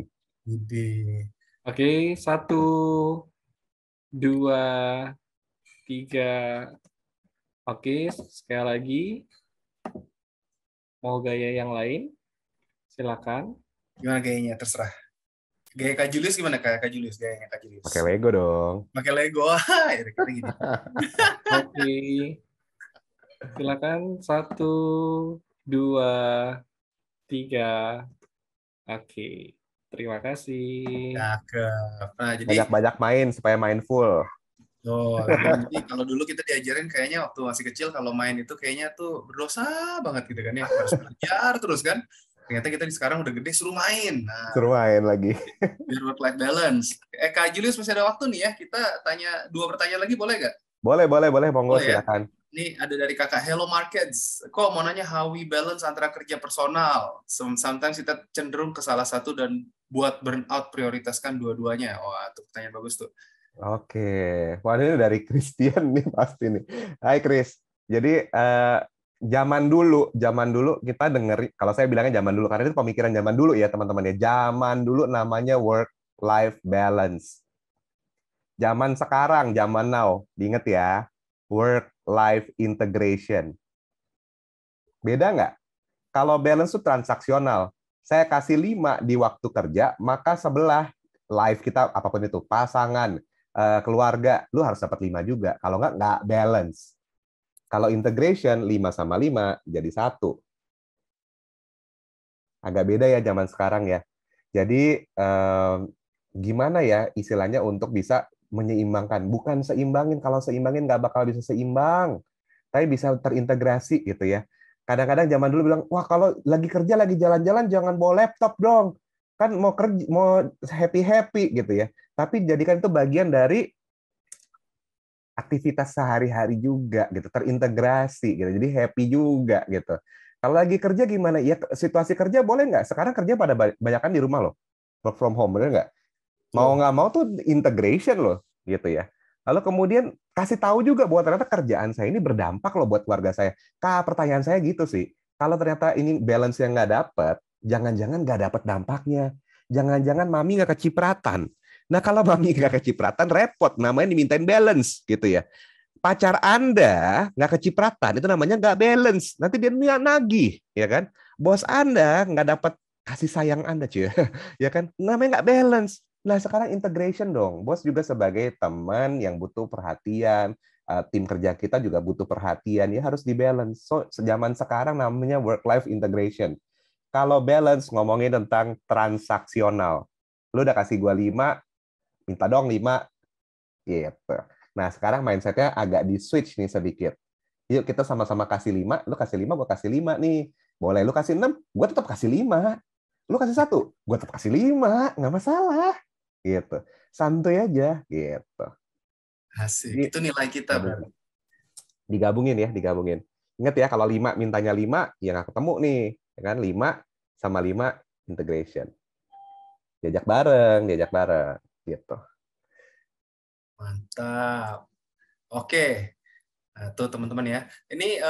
Jadi,
Oke, 1, 2, 3. Oke, sekali lagi. Mau gaya yang lain? Silakan.
gimana gayanya? Terserah. Gaya Kak Julius gimana Kak Julius? Gayanya Kak Julius.
Pakai Lego dong.
Pakai Lego. Ya, kira gini.
Oke. Silakan 1, 2, 3. Oke. Terima kasih.
Cakep. Nah, jadi
Banyak-banyak main supaya mindful.
jadi kalau dulu kita diajarin kayaknya waktu masih kecil kalau main itu kayaknya tuh berdosa banget gitu kan ya. Harus belajar terus kan. Ternyata kita sekarang udah gede suruh main. Nah,
Suruh main lagi.
biar work life balance. Kak Julius masih ada waktu nih ya. Kita tanya 2 pertanyaan lagi boleh nggak?
Boleh. Monggo
Boleh ya.
silakan.
Ini ada dari kakak Hello Markets. Kok mau nanya how we balance antara kerja personal. Sometimes kita cenderung ke salah satu dan buat burnout prioritaskan dua-duanya. Wah, itu pertanyaan bagus tuh.
Oke. Wah, ini dari Christian nih pasti nih. Hai Chris. Jadi zaman dulu kita dengerin, kalau saya bilangnya zaman dulu karena itu pemikiran zaman dulu ya teman-teman ya. Zaman dulu namanya work life balance. Zaman sekarang, zaman now, diingat ya, work life integration. Beda nggak? Kalau balance itu transaksional. Saya kasih 5 di waktu kerja, maka sebelah life kita apapun itu, pasangan, keluarga, lu harus dapat 5 juga. Kalau nggak balance. Kalau integration 5 sama 5 jadi 1. Agak beda ya zaman sekarang ya. Jadi gimana ya istilahnya untuk bisa menyeimbangkan. Bukan seimbangin, kalau seimbangin nggak bakal bisa seimbang. Tapi bisa terintegrasi gitu ya. Kadang-kadang zaman dulu bilang, wah kalau lagi kerja, lagi jalan-jalan jangan bawa laptop dong. Kan mau kerja, mau happy-happy gitu ya. Tapi jadikan itu bagian dari aktivitas sehari-hari juga gitu, terintegrasi gitu. Jadi happy juga gitu. Kalau lagi kerja gimana? Ya situasi kerja boleh nggak? Sekarang kerja pada banyakan di rumah loh. Work from home, bener nggak? Mau nggak mau tuh integration loh gitu ya. Lalu kemudian kasih tahu juga bahwa ternyata kerjaan saya ini berdampak loh buat keluarga saya. Pertanyaan saya gitu sih. Kalau ternyata ini balance yang nggak dapet, jangan-jangan nggak dapet dampaknya. Jangan-jangan mami nggak kecipratan. Nah kalau mami nggak kecipratan repot, namanya dimintain balance gitu ya. Pacar Anda nggak kecipratan, itu namanya nggak balance. Nanti dia nagih, ya kan? Bos Anda nggak dapat kasih sayang Anda, cuy. Ya kan? Namanya nggak balance. Nah, sekarang integration dong. Bos juga sebagai teman yang butuh perhatian, tim kerja kita juga butuh perhatian, ya harus dibalance. So, zaman sekarang namanya work-life integration. Kalau balance, ngomongin tentang transaksional. Lu udah kasih gua 5, minta dong 5, gitu. Nah, sekarang mindset-nya agak di-switch nih sedikit. Yuk kita sama-sama kasih 5, lu kasih 5, gua kasih 5 nih. Boleh lu kasih 6, gua tetap kasih 5. Lu kasih 1, gua tetap kasih 5, nggak masalah. Gitu. Santuy aja, gitu.
Asik.
Jadi
Itu nilai kita berarti.
digabungin ya, digabungin. Ingat ya, kalau 5 mintanya 5, ya nggak ketemu nih. Ya kan? 5 sama 5 integration. Diajak bareng, gitu.
Mantap. Oke. Nah, tuh teman-teman ya. Ini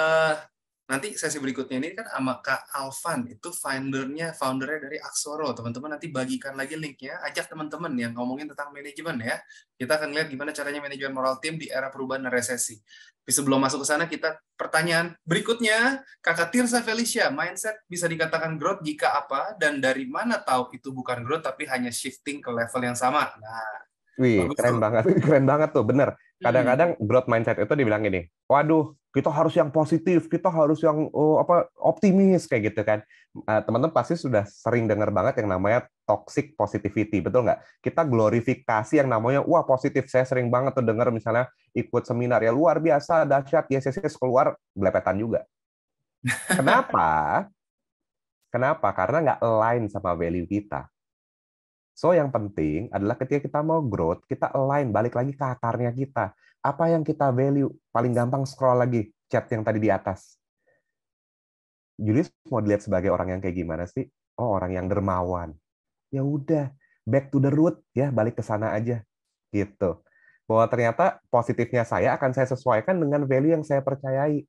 nanti sesi berikutnya ini kan sama Kak Alvan, itu foundernya dari Aksoro. Teman-teman nanti bagikan lagi linknya, ajak teman-teman yang ngomongin tentang manajemen ya. Kita akan lihat gimana caranya manajemen moral tim di era perubahan dan resesi. Tapi sebelum masuk ke sana, kita pertanyaan berikutnya, Kakak Tirsa Felicia, mindset bisa dikatakan growth jika apa, dan dari mana tahu itu bukan growth, tapi hanya shifting ke level yang sama. Nah,
Wih,
bagus
keren
tuh.
banget, keren banget tuh, bener. Kadang-kadang growth mindset itu dibilang gini, waduh, kita harus yang positif, kita harus yang optimis kayak gitu kan. Teman-teman pasti sudah sering dengar banget yang namanya toxic positivity, betul nggak? Kita glorifikasi yang namanya, wah positif. Saya sering banget tuh dengar misalnya ikut seminar ya luar biasa, dahsyat, yes, keluar belepetan juga. Kenapa? Kenapa? Karena nggak align sama value kita. So, yang penting adalah ketika kita mau growth, kita align, balik lagi ke akarnya kita. Apa yang kita value? Paling gampang scroll lagi chat yang tadi di atas. Julius mau dilihat sebagai orang yang kayak gimana sih? Oh, orang yang dermawan. Ya udah, back to the root ya, balik ke sana aja. Gitu. Bahwa ternyata positifnya saya akan saya sesuaikan dengan value yang saya percayai.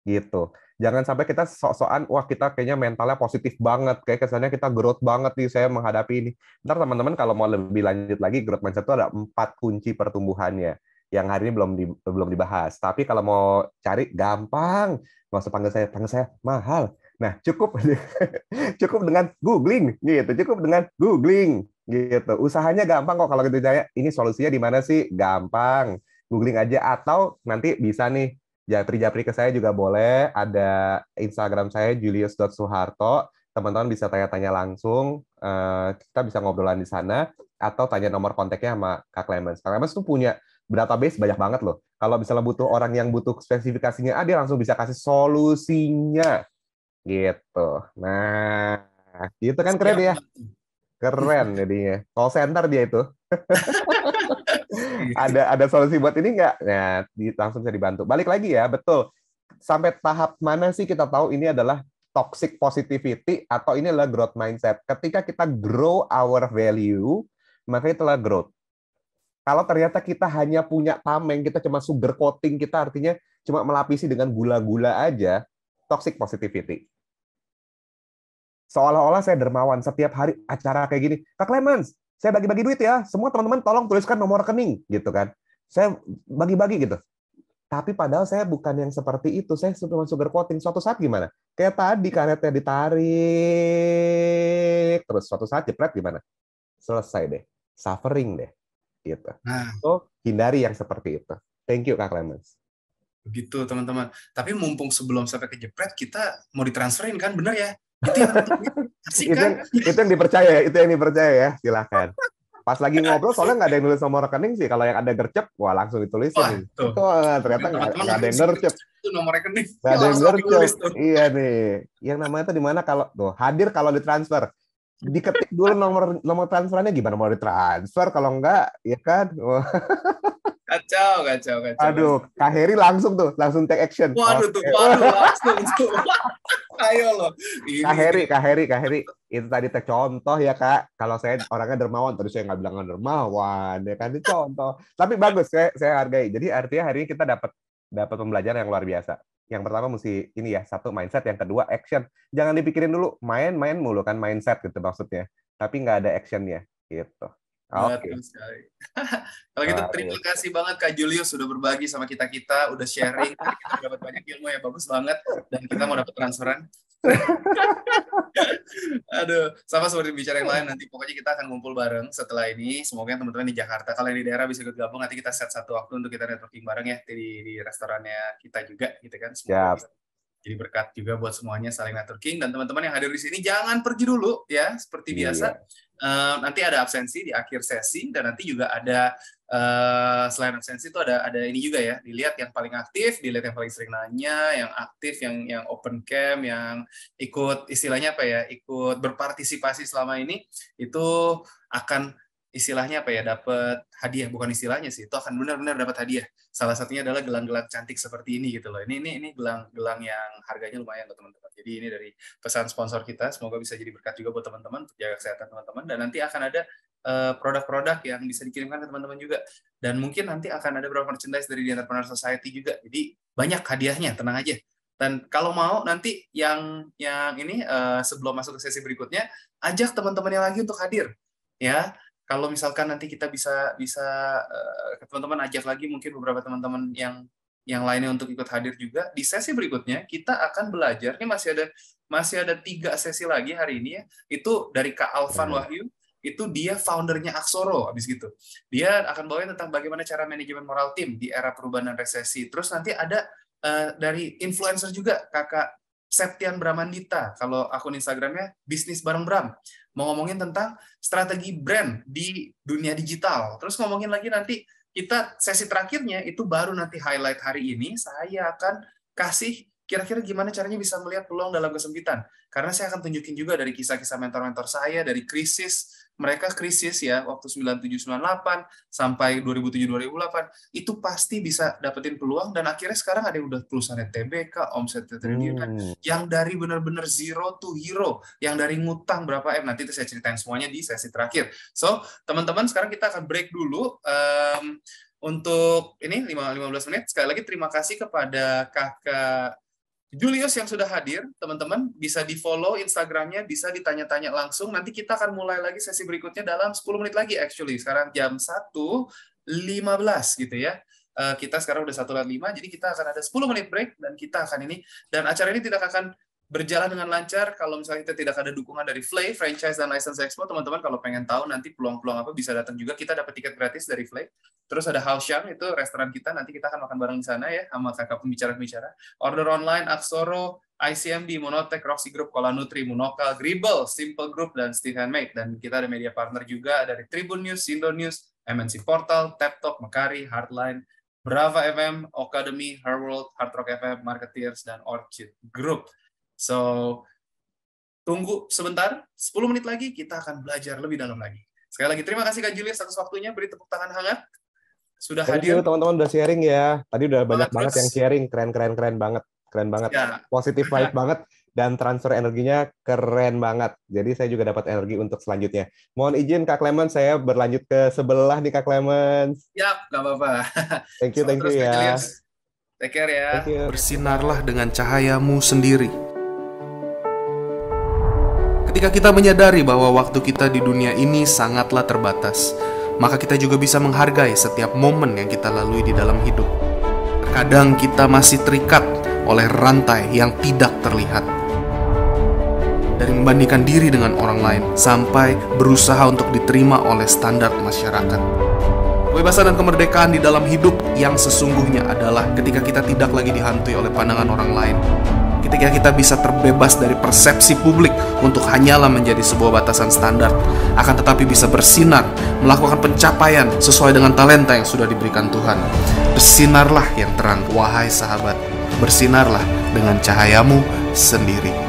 Gitu. Jangan sampai kita sok-sokan, wah kita kayaknya mentalnya positif banget, kayak kesannya kita growth banget nih, saya menghadapi ini. Ntar teman-teman kalau mau lebih lanjut lagi, growth mindset itu ada 4 kunci pertumbuhannya, yang hari ini belum dibahas. Tapi kalau mau cari, gampang. Nggak usah panggil saya mahal. Nah, cukup cukup dengan googling, gitu. Cukup dengan googling, gitu. Usahanya gampang kok kalau gitu saya. Ini solusinya di mana sih? Gampang. Googling aja, atau nanti bisa nih japri-japri ke saya juga boleh. Ada Instagram saya julius.suharto. Teman-teman bisa tanya-tanya langsung. Kita bisa ngobrolan di sana. Atau tanya nomor kontaknya sama Kak Clemens. Kak Clemens tuh punya database banyak banget loh. Kalau misalnya butuh orang yang butuh spesifikasinya, dia langsung bisa kasih solusinya. Gitu. Nah, gitu kan keren
Siap.
ya? Keren jadinya. Call center dia itu. Ada solusi buat ini nggak? Nah, langsung bisa dibantu. Balik lagi ya, betul. Sampai tahap mana sih kita tahu ini adalah toxic positivity atau ini adalah growth mindset? Ketika kita grow our value, maka itulah growth. Kalau ternyata kita hanya punya tameng, kita cuma sugar coating, kita artinya cuma melapisi dengan gula-gula aja, toxic positivity. Seolah-olah saya dermawan setiap hari acara kayak gini. Kak Clemens, saya bagi-bagi duit ya. Semua teman-teman tolong tuliskan nomor rekening gitu kan. Saya bagi-bagi gitu. Tapi padahal saya bukan yang seperti itu. Saya cuma sugar coating. Suatu saat gimana? Kayak tadi karetnya ditarik, terus suatu saat jepret gimana? Selesai deh. Suffering deh. Gitu.
Nah,
So, hindari yang seperti itu. Thank you, Kak Clemens.
begitu teman-teman. Tapi mumpung sebelum sampai ke jepret, kita mau ditransferin kan, bener ya? Itu yang asik kan?
Itu yang dipercaya, itu yang dipercaya ya. Silakan. Pas lagi ngobrol, soalnya nggak ada yang nulis nomor rekening sih. Kalau yang ada gercep, wah langsung ditulisin.
Wah,
nih.
tuh.
Ternyata
Teman-teman
nggak ada yang
langsung
gercep.
itu nomor rekening.
Nggak ada yang
Langsung ditulis
gercep.
tuh.
Iya nih. Yang namanya tuh di mana kalau tuh hadir kalau ditransfer. Diketik dulu nomor transferannya gimana mau ditransfer, kalau enggak, ya kan?
Kacau.
Aduh, Kak Heri langsung take action.
Waduh tuh, langsung tuh. Ayo loh.
Kak Heri, itu tadi contoh ya Kak. Kalau saya orangnya dermawan, tadi saya nggak bilang dermawan, ya kan itu contoh. Tapi bagus, saya hargai. Jadi artinya hari ini kita dapat pembelajaran yang luar biasa. Yang pertama mesti ini ya, satu mindset, yang kedua action. Jangan dipikirin dulu main mulu kan, mindset gitu maksudnya. Tapi nggak ada actionnya gitu. Oke.
Betul sekali. Kalau gitu terima kasih banget Kak Julius sudah berbagi sama kita, udah sharing. Tadi kita dapat banyak ilmu yang bagus banget dan kita mau dapat transferan. Aduh, sama seperti bicara yang lain, nanti pokoknya kita akan ngumpul bareng setelah ini. Semoga teman-teman di Jakarta, kalau yang di daerah bisa ikut gabung, nanti kita set satu waktu untuk kita networking bareng ya di restorannya kita juga gitu kan. Semoga bisa jadi berkat juga buat semuanya, saling networking. Dan teman-teman yang hadir di sini jangan pergi dulu ya, seperti biasa. Nanti ada absensi di akhir sesi, dan nanti juga ada selain absensi itu ada ini juga ya, dilihat yang paling aktif, dilihat yang paling sering nanya, yang aktif, yang open cam, yang ikut istilahnya apa ya, ikut berpartisipasi selama ini, itu akan istilahnya apa ya, dapat hadiah. Bukan istilahnya sih, itu akan benar-benar dapat hadiah. Salah satunya adalah gelang-gelang cantik seperti ini gitu loh. Ini gelang yang harganya lumayan loh teman-teman. Jadi ini dari pesan sponsor kita, semoga bisa jadi berkat juga buat teman-teman untuk jaga kesehatan teman-teman. Dan nanti akan ada produk-produk yang bisa dikirimkan ke teman-teman juga. Dan mungkin nanti akan ada beberapa merchandise dari The Entrepreneur Society juga. Jadi banyak hadiahnya, tenang aja. Dan kalau mau nanti yang ini sebelum masuk ke sesi berikutnya, ajak teman-teman yang lagi untuk hadir ya. Kalau misalkan nanti kita bisa teman-teman ajak lagi mungkin beberapa teman-teman yang lainnya untuk ikut hadir juga di sesi berikutnya. Kita akan belajar, ini masih ada 3 sesi lagi hari ini ya. Itu dari Kak Alvan Wahyu, itu dia foundernya Aksoro, habis gitu. Dia akan bawain tentang bagaimana cara manajemen moral tim di era perubahan dan resesi. Terus nanti ada dari influencer juga, Kakak Septian Bramandita, kalau akun Instagramnya Bisnis Bareng Bram, mau ngomongin tentang strategi brand di dunia digital. Terus ngomongin lagi nanti kita sesi terakhirnya itu baru nanti highlight hari ini, saya akan kasih kira-kira gimana caranya bisa melihat peluang dalam kesempitan. Karena saya akan tunjukin juga dari kisah-kisah mentor-mentor saya, dari mereka krisis ya, waktu 97-98 sampai 2007-2008, itu pasti bisa dapetin peluang, dan akhirnya sekarang ada yang udah perusahaan TBK, omset triliunan, yang dari benar-benar zero to hero, yang dari ngutang berapa M, nanti itu saya ceritain semuanya di sesi terakhir. So, teman-teman, sekarang kita akan break dulu. Untuk ini 15 menit. Sekali lagi terima kasih kepada Kakak Julius yang sudah hadir. Teman-teman bisa di-follow Instagramnya, bisa ditanya-tanya langsung. Nanti kita akan mulai lagi sesi berikutnya dalam 10 menit lagi actually. Sekarang jam 1.15 gitu ya. Kita sekarang udah 1:05, jadi kita akan ada 10 menit break dan kita akan ini. Dan acara ini tidak akan berjalan dengan lancar kalau misalnya kita tidak ada dukungan dari Flay, Franchise dan License Expo. Teman-teman kalau pengen tahu nanti peluang-peluang apa, bisa datang juga. Kita dapat tiket gratis dari Flay. Terus ada Haoxiang, itu restoran kita. Nanti kita akan makan bareng di sana ya, sama kakak pembicara-pembicara. Order online, Aksoro, ICMD, Monotech, Roxy Group, Kola Nutri, Munokal, Gribble, Simple Group, dan Steve Handmade. Dan kita ada media partner juga dari Tribun News, Indo News, MNC Portal, Tap Talk, Makari, Hardline, Brava FM, Academy, Her World, Hard Rock FM, Marketeers, dan Orchid Group. So, tunggu sebentar, 10 menit lagi kita akan belajar lebih dalam lagi. Sekali lagi, terima kasih Kak Julius atas waktunya, beri tepuk tangan hangat. Sudah
Thank
hadir.
you teman-teman udah sharing ya. Tadi udah banyak banget
terus
yang sharing, keren banget. Keren banget.
Ya.
Positif vibe banget, dan transfer energinya keren banget. Jadi saya juga dapat energi untuk selanjutnya. Mohon izin Kak Clemens, saya berlanjut ke sebelah nih Kak Clemens.
Yap, nggak apa-apa.
Thank you
Kak
ya.
Julius. Take care ya.
Thank you.
Bersinarlah dengan cahayamu sendiri. Ketika kita menyadari bahwa waktu kita di dunia ini sangatlah terbatas, maka kita juga bisa menghargai setiap momen yang kita lalui di dalam hidup. Terkadang kita masih terikat oleh rantai yang tidak terlihat. Dari membandingkan diri dengan orang lain sampai berusaha untuk diterima oleh standar masyarakat. Kebebasan dan kemerdekaan di dalam hidup yang sesungguhnya adalah ketika kita tidak lagi dihantui oleh pandangan orang lain. Ketika kita bisa terbebas dari persepsi publik untuk hanyalah menjadi sebuah batasan standar, akan tetapi bisa bersinar, melakukan pencapaian sesuai dengan talenta yang sudah diberikan Tuhan. Bersinarlah yang terang, wahai sahabat. Bersinarlah dengan cahayamu sendiri.